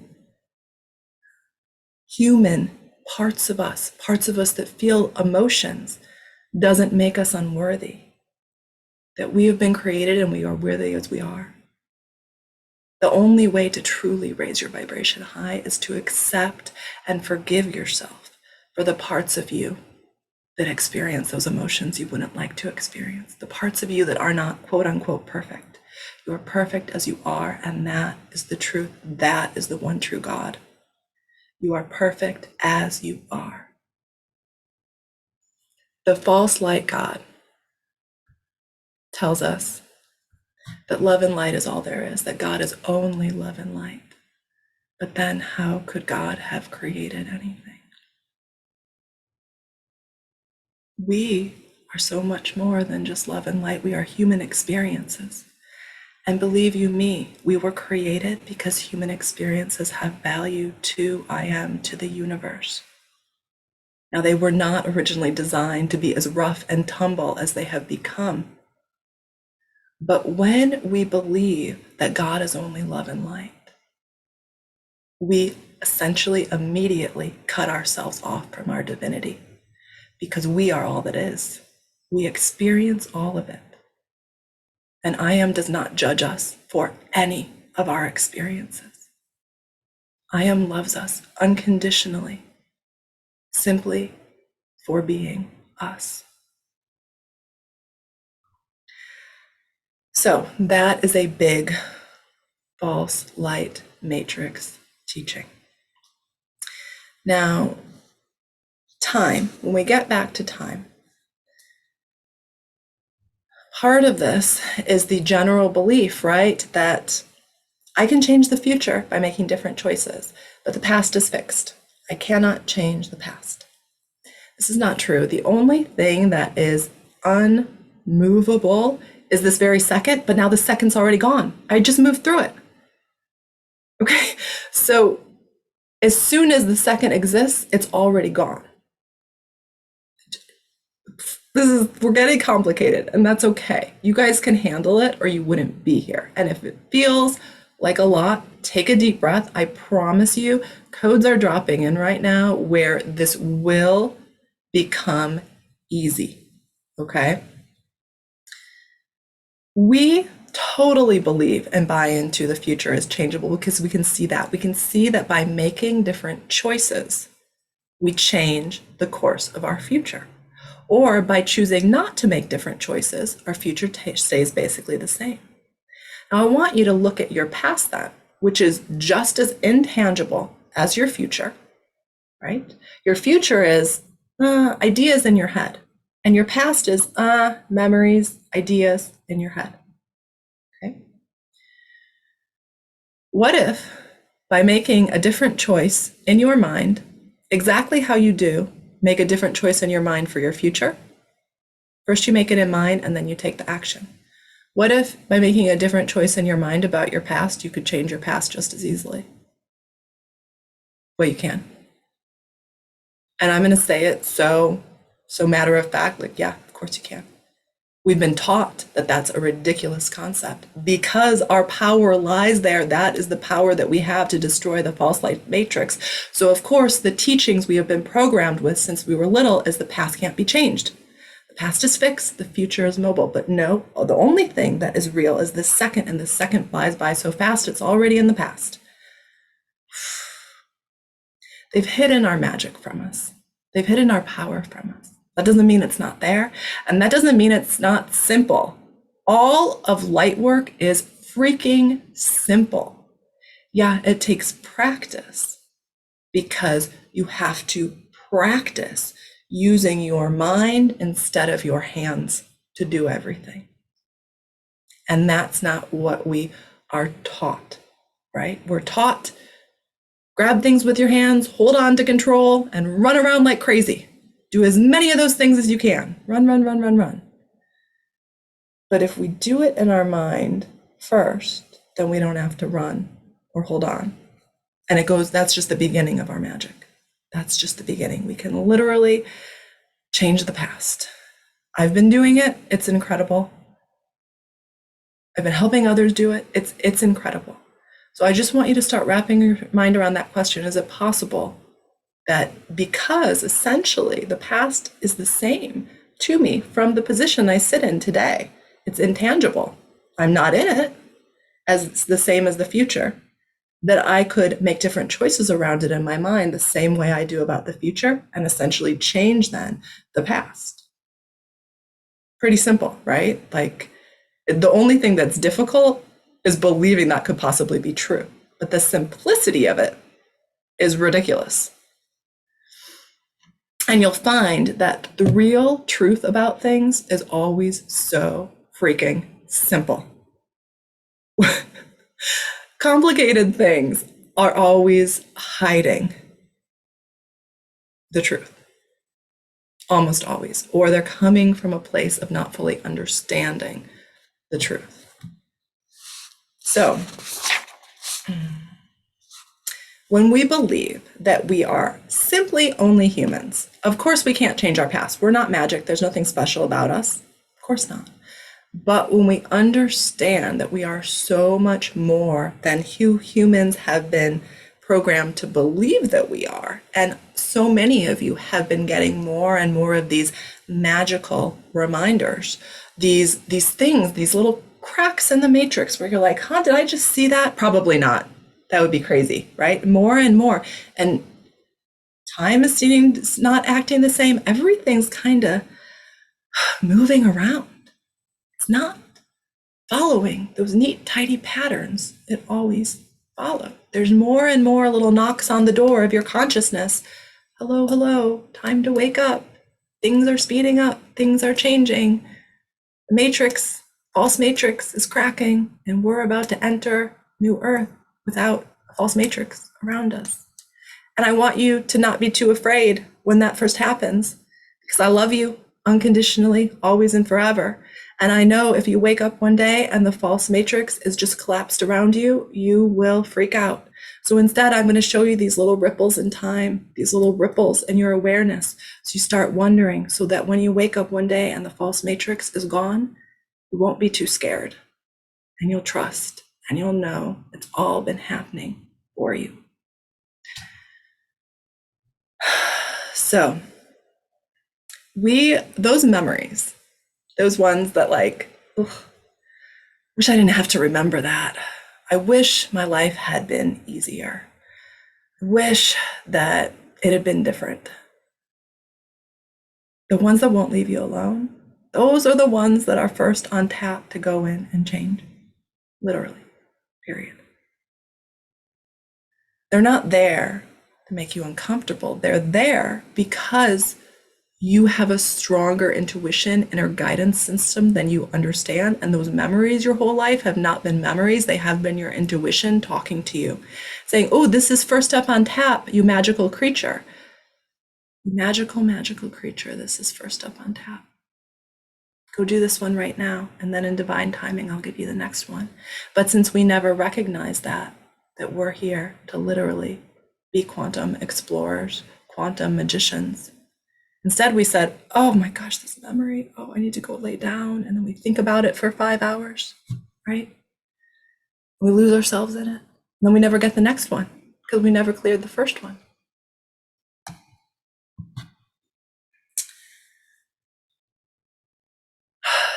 human parts of us that feel emotions, doesn't make us unworthy, that we have been created and we are worthy as we are. The only way to truly raise your vibration high is to accept and forgive yourself for the parts of you that experience those emotions you wouldn't like to experience, the parts of you that are not quote unquote perfect. You are perfect as you are, and that is the truth. That is the one true God. You are perfect as you are. The false light God tells us that love and light is all there is, that God is only love and light. But then how could God have created anything? We are so much more than just love and light. We are human experiences. And believe you me, we were created because human experiences have value to I am, to the universe. Now, they were not originally designed to be as rough and tumble as they have become. But when we believe that God is only love and light, we essentially immediately cut ourselves off from our divinity, because we are all that is. We experience all of it. And I am does not judge us for any of our experiences. I am loves us unconditionally, simply for being us. So that is a big false light matrix teaching. Now, time, when we get back to time, part of this is the general belief, right, that I can change the future by making different choices, but the past is fixed. I cannot change the past. This is not true. The only thing that is unmovable is this very second, but now the second's already gone. I just moved through it. Okay, so as soon as the second exists, it's already gone. We're getting complicated, and that's okay. You guys can handle it or you wouldn't be here. And if it feels like a lot, take a deep breath. I promise you, codes are dropping in right now where this will become easy, okay? We totally believe and buy into the future is changeable because we can see that. We can see that by making different choices, we change the course of our future. Or by choosing not to make different choices, our future stays basically the same. Now, I want you to look at your past then, which is just as intangible as your future, right? Your future is ideas in your head, and your past is memories, ideas in your head, okay? What if by making a different choice in your mind, exactly how you do, make a different choice in your mind for your future? First you make it in mind and then you take the action. What if by making a different choice in your mind about your past, you could change your past just as easily? Well, you can. And I'm going to say it so matter of fact, like, yeah, of course you can. We've been taught that that's a ridiculous concept because our power lies there. That is the power that we have to destroy the false light matrix. So of course, the teachings we have been programmed with since we were little is the past can't be changed. The past is fixed, the future is mobile. But no, the only thing that is real is the second, and the second flies by so fast, it's already in the past. They've hidden our magic from us. They've hidden our power from us. That doesn't mean it's not there, and that doesn't mean it's not simple. All of light work is freaking simple. Yeah, it takes practice because you have to practice using your mind instead of your hands to do everything. And that's not what we are taught, right? We're taught, grab things with your hands, hold on to control, and run around like crazy. Do as many of those things as you can. Run, run, run, run, run. But if we do it in our mind first, then we don't have to run or hold on. And that's just the beginning of our magic. That's just the beginning. We can literally change the past. I've been doing it. It's incredible. I've been helping others do it. It's incredible. So I just want you to start wrapping your mind around that question. Is it possible that because essentially the past is the same to me from the position I sit in today, it's intangible, I'm not in it, as it's the same as the future, that I could make different choices around it in my mind the same way I do about the future and essentially change then the past. Pretty simple, right? Like the only thing that's difficult is believing that could possibly be true, but the simplicity of it is ridiculous. And you'll find that the real truth about things is always so freaking simple. Complicated things are always hiding the truth, almost always, or they're coming from a place of not fully understanding the truth. So, when we believe that we are simply only humans, of course we can't change our past. We're not magic. There's nothing special about us. Of course not. But when we understand that we are so much more than humans have been programmed to believe that we are, and so many of you have been getting more and more of these magical reminders, these things, these little cracks in the matrix where you're like, did I just see that? Probably not. That would be crazy, right? More and more. And time is not acting the same. Everything's kind of moving around. It's not following those neat, tidy patterns it always followed. There's more and more little knocks on the door of your consciousness. Hello, hello, time to wake up. Things are speeding up. Things are changing. matrix, false matrix is cracking, and we're about to enter new earth without a false matrix around us. And I want you to not be too afraid when that first happens, because I love you unconditionally, always and forever. And I know if you wake up one day and the false matrix is just collapsed around you, you will freak out. So instead, I'm going to show you these little ripples in time, these little ripples in your awareness. So you start wondering, so that when you wake up one day and the false matrix is gone, you won't be too scared, and you'll trust, and you'll know it's all been happening for you. So those memories, those ones that like, ugh, wish I didn't have to remember that. I wish my life had been easier. I wish that it had been different. The ones that won't leave you alone, those are the ones that are first on tap to go in and change. Literally, period. They're not there to make you uncomfortable. They're there because you have a stronger intuition, inner guidance system than you understand. And those memories your whole life have not been memories. They have been your intuition talking to you, saying, oh, this is first up on tap, you magical creature. Magical, magical creature, this is first up on tap. Go do this one right now. And then in divine timing, I'll give you the next one. But since we never recognize that we're here to literally be quantum explorers, quantum magicians, instead, we said, oh my gosh, this memory, oh, I need to go lay down. And then we think about it for 5 hours, right? We lose ourselves in it. And then we never get the next one because we never cleared the first one.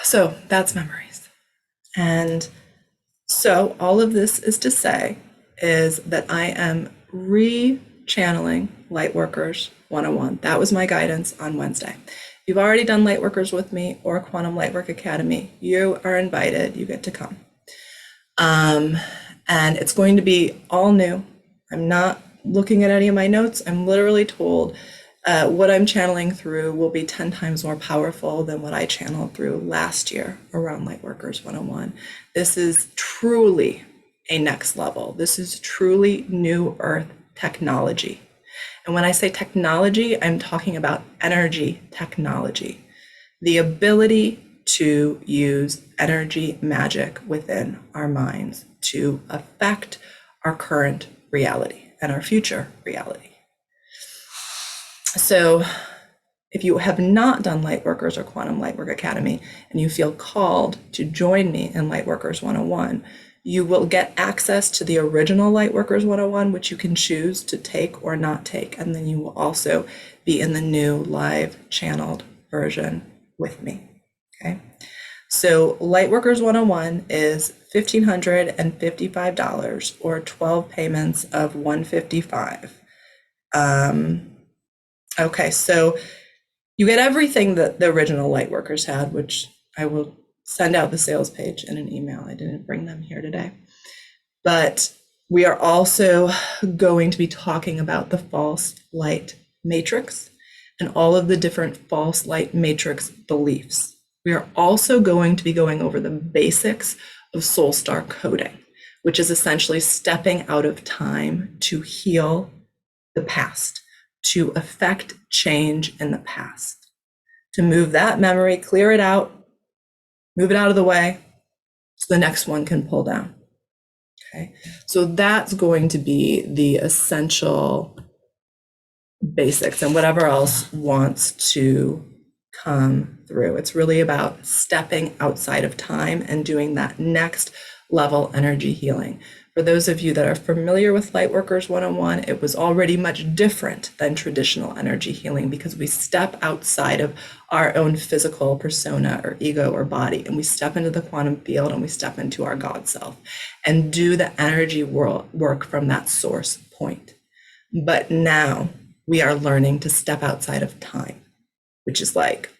So that's memories. And so all of this is to say is that I am re-channeling Lightworkers 101. That was my guidance on Wednesday. If you've already done Lightworkers with me or Quantum Lightwork Academy, you are invited. You get to come. And it's going to be all new. I'm not looking at any of my notes. I'm literally told what I'm channeling through will be 10 times more powerful than what I channeled through last year around Lightworkers 101. This is truly a next level. This is truly new earth technology. And when I say technology, I'm talking about energy technology, the ability to use energy magic within our minds to affect our current reality and our future reality. So if you have not done Lightworkers or Quantum Lightwork Academy and you feel called to join me in Lightworkers 101, you will get access to the original Lightworkers 101, which you can choose to take or not take. And then you will also be in the new live channeled version with me. Okay. So Lightworkers 101 is $1,555 or 12 payments of $155. Okay, so you get everything that the original Lightworkers had, which I will send out the sales page in an email. I didn't bring them here today. But we are also going to be talking about the false light matrix and all of the different false light matrix beliefs. We are also going to be going over the basics of SoulStar coding, which is essentially stepping out of time to heal the past, to affect change in the past, to move that memory, clear it out, move it out of the way so the next one can pull down. Okay, so that's going to be the essential basics, and whatever else wants to come through. It's really about stepping outside of time and doing that next level energy healing. For those of you that are familiar with Lightworkers 101, it was already much different than traditional energy healing because we step outside of our own physical persona or ego or body, and we step into the quantum field and we step into our God self and do the energy work from that source point. But now we are learning to step outside of time, which is like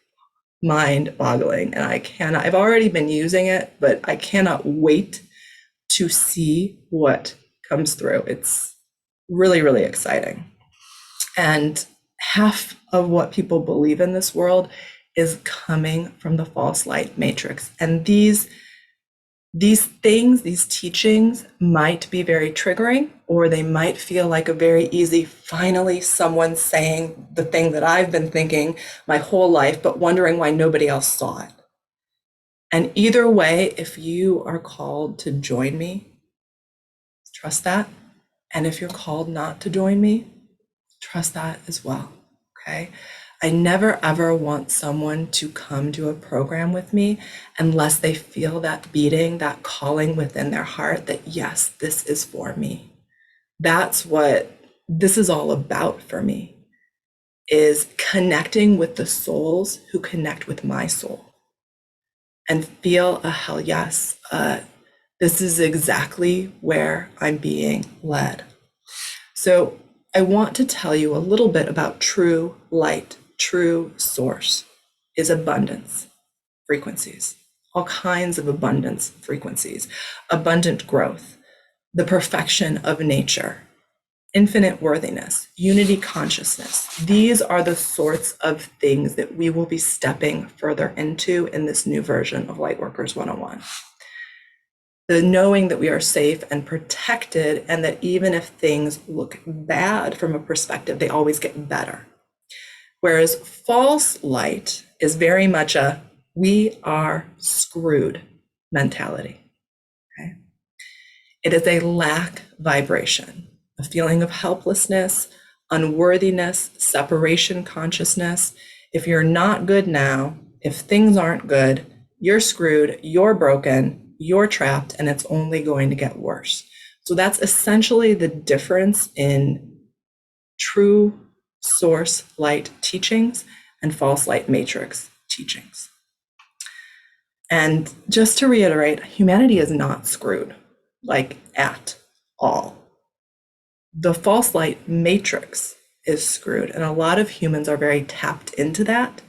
mind-boggling. And I've already been using it, but I cannot wait to see what comes through. It's really, really exciting. And half of what people believe in this world is coming from the false light matrix. And these things, these teachings might be very triggering, or they might feel like a very easy, finally someone saying the thing that I've been thinking my whole life, but wondering why nobody else saw it. And either way, if you are called to join me, trust that. And if you're called not to join me, trust that as well. Okay. I never ever want someone to come to a program with me unless they feel that beating, that calling within their heart that, yes, this is for me. That's what this is all about for me, is connecting with the souls who connect with my soul and feel a hell yes. This is exactly where I'm being led. So I want to tell you a little bit about true light. True source is abundance frequencies, all kinds of abundance frequencies, abundant growth, the perfection of nature, infinite worthiness, unity consciousness. These are the sorts of things that we will be stepping further into in this new version of Lightworkers 101. The knowing that we are safe and protected, and that even if things look bad from a perspective, they always get better. Whereas false light is very much a we are screwed mentality. Okay? It is a lack vibration, a feeling of helplessness, unworthiness, separation consciousness. If you're not good now, if things aren't good, you're screwed, you're broken, you're trapped, and it's only going to get worse. So that's essentially the difference in true source light teachings and false light matrix teachings. And just to reiterate, humanity is not screwed, like at all. The false light matrix is screwed, and a lot of humans are very tapped into that.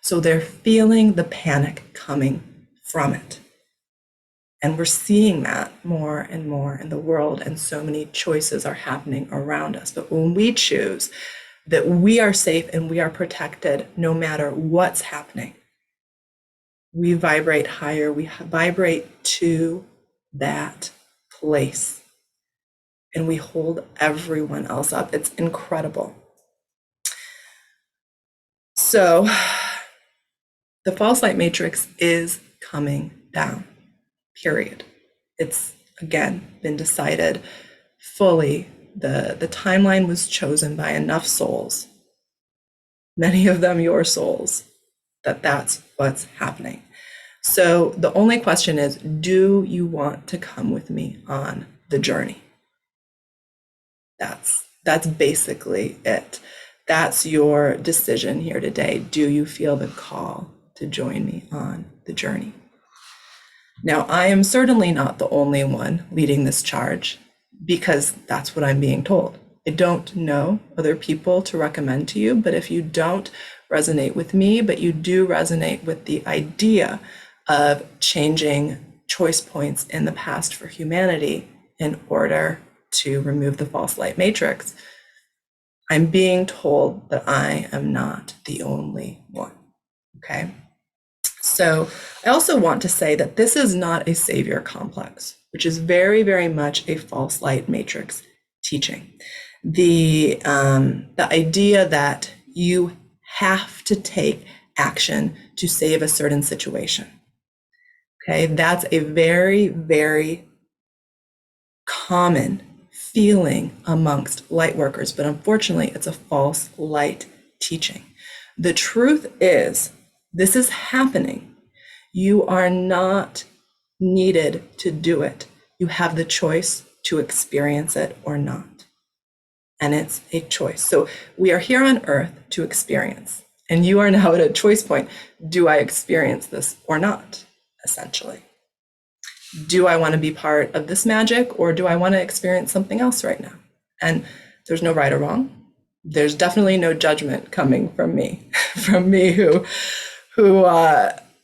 So they're feeling the panic coming from it. And we're seeing that more and more in the world, and so many choices are happening around us. But when we choose that we are safe and we are protected no matter what's happening, we vibrate higher, we vibrate to that place, and we hold everyone else up. It's incredible. So the false light matrix is coming down, period. It's, again, been decided fully. The timeline was chosen by enough souls, many of them your souls, that that's what's happening. So the only question is, do you want to come with me on the journey? That's basically it. That's your decision here today. Do you feel the call to join me on the journey? Now, I am certainly not the only one leading this charge, because that's what I'm being told. I don't know other people to recommend to you, but if you don't resonate with me, but you do resonate with the idea of changing choice points in the past for humanity in order to remove the false light matrix, I'm being told that I am not the only one. Okay. So I also want to say that this is not a savior complex, which is very, very much a false light matrix teaching. The idea that you have to take action to save a certain situation. Okay, that's a very, very common feeling amongst light workers, but unfortunately, it's a false light teaching. The truth is, this is happening. You are not needed to do it. You have the choice to experience it or not. And it's a choice. So we are here on earth to experience. And you are now at a choice point. Do I experience this or not, essentially? Do I want to be part of this magic, or do I want to experience something else right now? And there's no right or wrong. There's definitely no judgment coming from me, who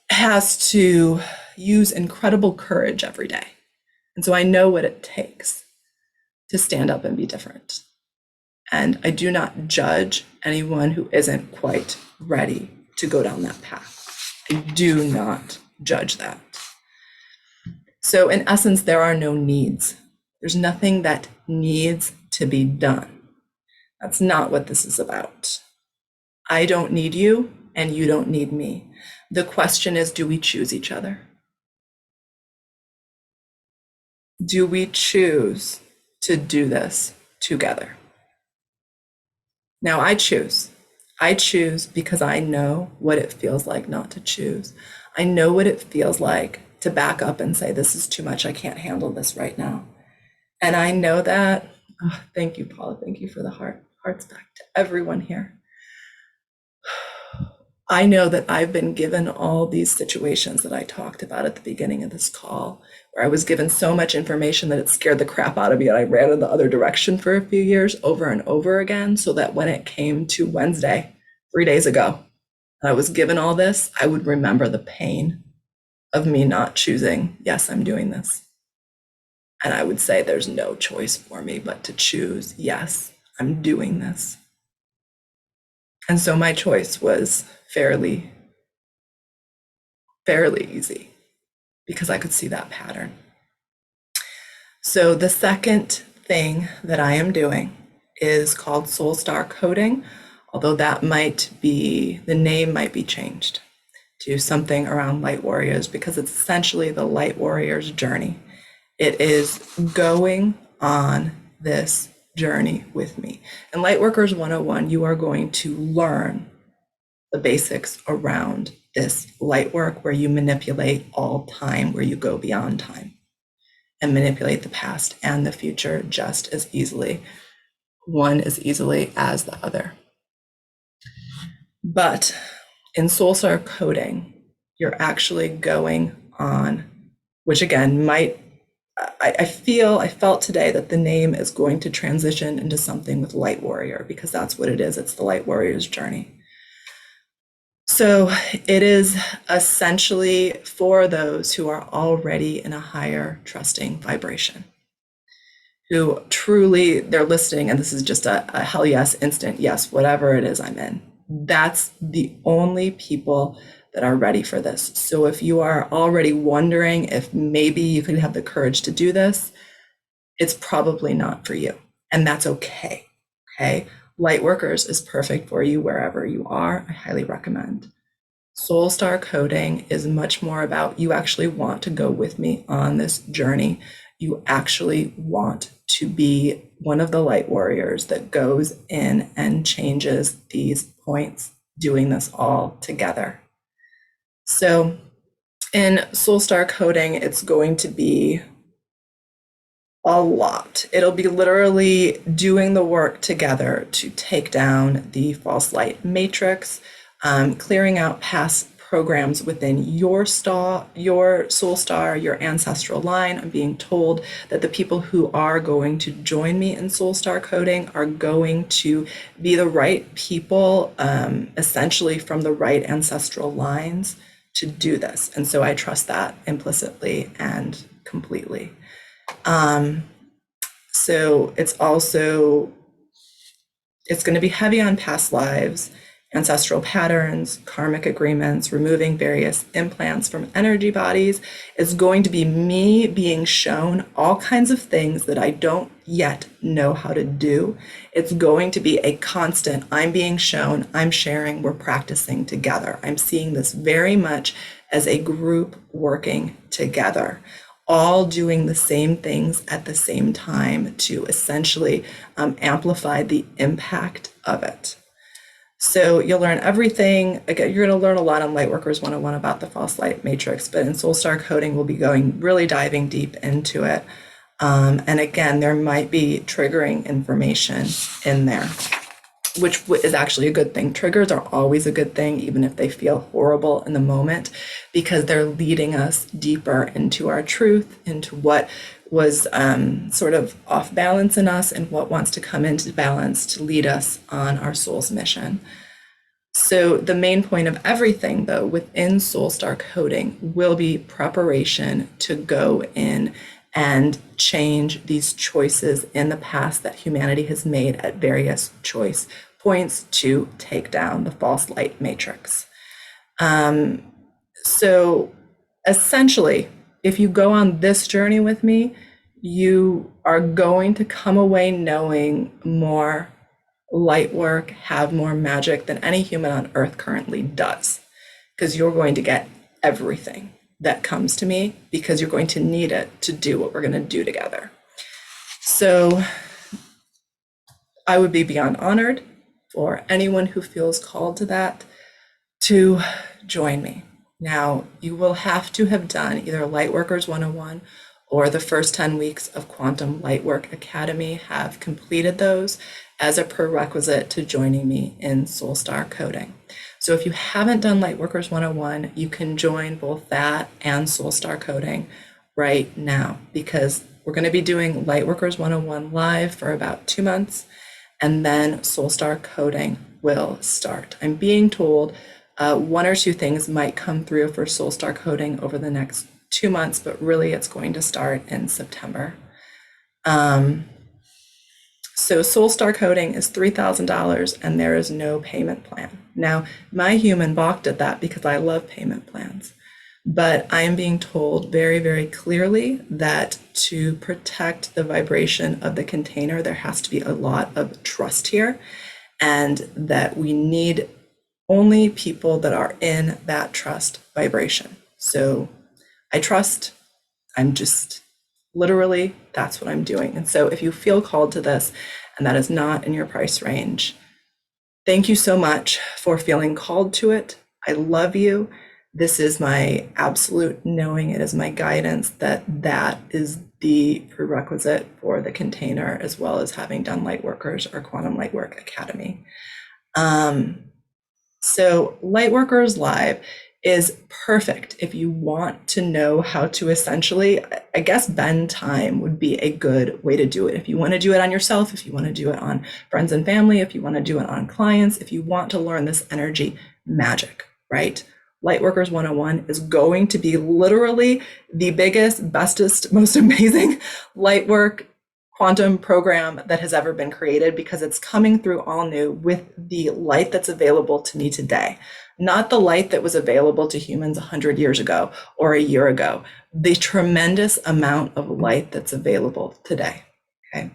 has to use incredible courage every day. And so I know what it takes to stand up and be different. And I do not judge anyone who isn't quite ready to go down that path. I do not judge that. So in essence, there are no needs. There's nothing that needs to be done. That's not what this is about. I don't need you and you don't need me. The question is, do we choose each other? Do we choose to do this together? Now I choose. I choose because I know what it feels like not to choose. I know what it feels like to back up and say, this is too much. I can't handle this right now. And I know that, oh, thank you, Paula. Thank you for the hearts back to everyone here. I know that I've been given all these situations that I talked about at the beginning of this call, where I was given so much information that it scared the crap out of me. And I ran in the other direction for a few years over and over again, so that when it came to Wednesday, 3 days ago, and I was given all this, I would remember the pain of me not choosing, yes, I'm doing this. And I would say there's no choice for me but to choose, yes, I'm doing this. And so my choice was fairly easy because I could see that pattern. So the second thing that I am doing is called SoulStar coding, although that the name might be changed to something around Light Warriors, because it's essentially the Light Warriors journey. It is going on this journey with me. In Lightworkers 101, you are going to learn the basics around this light work, where you manipulate all time, where you go beyond time and manipulate the past and the future just as easily, one as easily as the other. But in SoulStar coding, you're actually going on, which again I felt today that the name is going to transition into something with Light Warrior, because that's what it is. It's the Light Warrior's journey. So it is essentially for those who are already in a higher trusting vibration, who truly, they're listening, and this is just a hell yes, instant yes, whatever it is I'm in. That's the only people that are ready for this. So if you are already wondering if maybe you could have the courage to do this, it's probably not for you. And that's okay. Okay. Lightworkers is perfect for you wherever you are. I highly recommend. SoulStar coding is much more about, you actually want to go with me on this journey. You actually want to be one of the light warriors that goes in and changes these points, doing this all together. So in SoulStar coding, it's going to be a lot. It'll be literally doing the work together to take down the false light matrix, clearing out past programs within your soul star, your ancestral line. I'm being told that the people who are going to join me in SoulStar coding are going to be the right people, essentially from the right ancestral lines to do this. And so I trust that implicitly and completely. So it's going to be heavy on past lives, ancestral patterns, karmic agreements, removing various implants from energy bodies. It's going to be me being shown all kinds of things that I don't yet know how to do. It's going to be a constant, I'm being shown, I'm sharing, we're practicing together. I'm seeing this very much as a group working together, all doing the same things at the same time to essentially amplify the impact of it. So you'll learn everything. Again, you're going to learn a lot on Lightworkers 101 about the false light matrix, but in SoulStar coding, we'll be really diving deep into it. And again, there might be triggering information in there, which is actually a good thing. Triggers are always a good thing, even if they feel horrible in the moment, because they're leading us deeper into our truth, into what was sort of off balance in us and what wants to come into balance to lead us on our soul's mission. So the main point of everything, though, within SoulStar coding will be preparation to go in and change these choices in the past that humanity has made at various choice points to take down the false light matrix. So essentially, if you go on this journey with me, you are going to come away knowing more light work, have more magic than any human on earth currently does, because you're going to get everything that comes to me because you're going to need it to do what we're going to do together. So I would be beyond honored for anyone who feels called to that to join me. Now, you will have to have done either Lightworkers 101 or the first 10 weeks of Quantum Lightwork Academy, have completed those as a prerequisite to joining me in SoulStar coding. So if you haven't done Lightworkers 101, you can join both that and SoulStar coding right now, because we're going to be doing Lightworkers 101 live for about 2 months, and then SoulStar coding will start. I'm being told one or two things might come through for SoulStar coding over the next 2 months, but really it's going to start in September. So SoulStar coding is $3,000 and there is no payment plan. Now, my human balked at that because I love payment plans. But I am being told very, very clearly that to protect the vibration of the container, there has to be a lot of trust here, and that we need only people that are in that trust vibration. So I trust, I'm just literally, that's what I'm doing. And so if you feel called to this and that is not in your price range, thank you so much for feeling called to it. I love you. This is my absolute knowing, it is my guidance that that is the prerequisite for the container, as well as having done Lightworkers or Quantum Lightwork Academy. So Lightworkers Live is perfect if you want to know how to essentially, I guess, bend time would be a good way to do it. If you want to do it on yourself, if you want to do it on friends and family, if you want to do it on clients, if you want to learn this energy magic, right? Lightworkers 101 is going to be literally the biggest, bestest, most amazing lightwork quantum program that has ever been created, because it's coming through all new with the light that's available to me today, not the light that was available to humans 100 years ago or a year ago, the tremendous amount of light that's available today. Okay.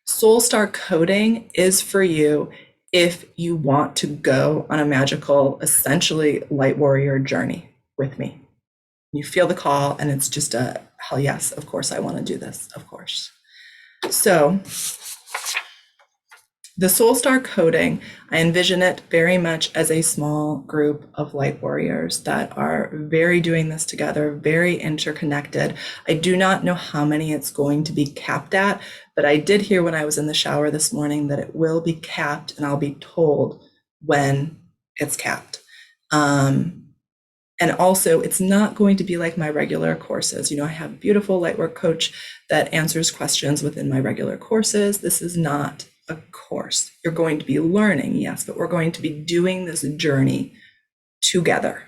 SoulStar coding is for you if you want to go on a magical, essentially light warrior journey with me. You feel the call and it's just a hell yes, of course I want to do this, of course. So the SoulStar coding, I envision it very much as a small group of light warriors that are very doing this together, very interconnected. I do not know how many it's going to be capped at, but I did hear when I was in the shower this morning that it will be capped, and I'll be told when it's capped. And also, it's not going to be like my regular courses. You know, I have a beautiful lightwork coach that answers questions within my regular courses. This is not a course. You're going to be learning, yes, but we're going to be doing this journey together,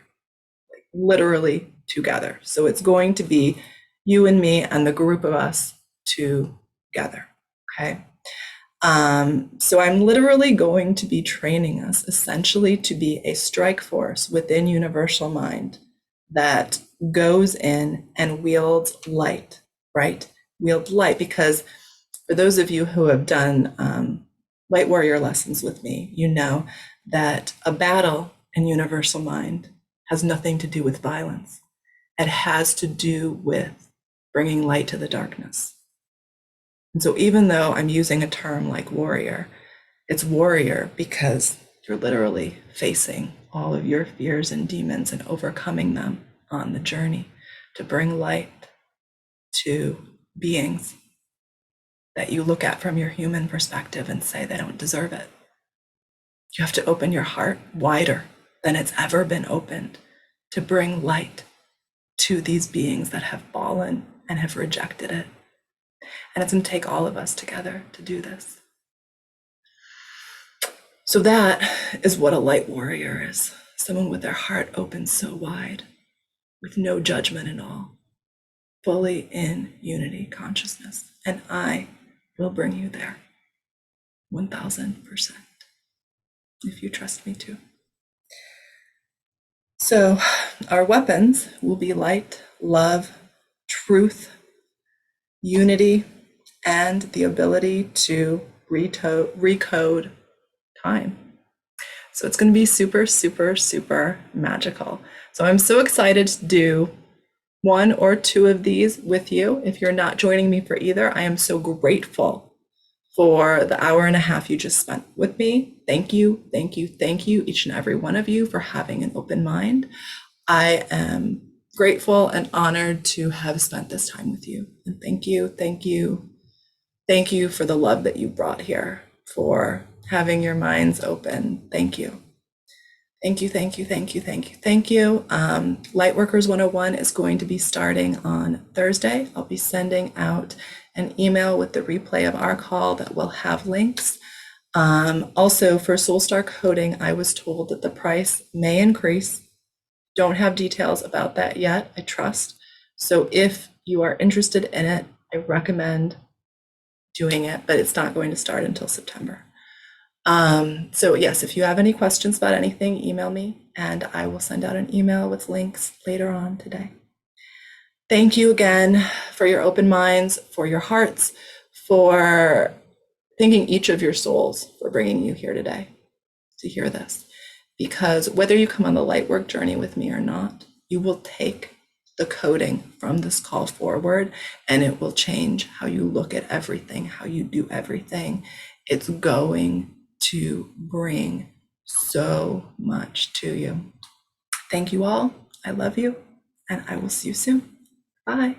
like literally together. So it's going to be you and me and the group of us together, okay? So I'm literally going to be training us essentially to be a strike force within Universal Mind that goes in and wields light, right? Wield light, because for those of you who have done light warrior lessons with me, you know that a battle in Universal Mind has nothing to do with violence. It has to do with bringing light to the darkness. And so even though I'm using a term like warrior, it's warrior because you're literally facing all of your fears and demons and overcoming them on the journey to bring light to beings that you look at from your human perspective and say they don't deserve it. You have to open your heart wider than it's ever been opened to bring light to these beings that have fallen and have rejected it. And it's going to take all of us together to do this. So that is what a light warrior is. Someone with their heart open so wide, with no judgment at all, fully in unity consciousness. And I will bring you there 1000%, if you trust me to. So, our weapons will be light, love, truth, unity, and the ability to recode time. So it's going to be super, super, super magical. So I'm so excited to do one or two of these with you. If you're not joining me for either, I am so grateful for the hour and a half you just spent with me. Thank you, thank you, thank you, each and every one of you, for having an open mind. I am grateful and honored to have spent this time with you. And thank you, thank you, thank you for the love that you brought here, for having your minds open. Thank you. Thank you, thank you, thank you, thank you, thank you. Lightworkers 101 is going to be starting on Thursday. I'll be sending out an email with the replay of our call that will have links. Also, for SoulStar coding, I was told that the price may increase. Don't have details about that yet, I trust. So if you are interested in it, I recommend doing it, but it's not going to start until September. So yes, if you have any questions about anything, email me and I will send out an email with links later on today. Thank you again for your open minds, for your hearts, for thanking each of your souls for bringing you here today to hear this. Because whether you come on the light work journey with me or not, you will take the coding from this call forward and it will change how you look at everything, how you do everything. It's going to bring so much to you. Thank you all. I love you, and I will see you soon. Bye.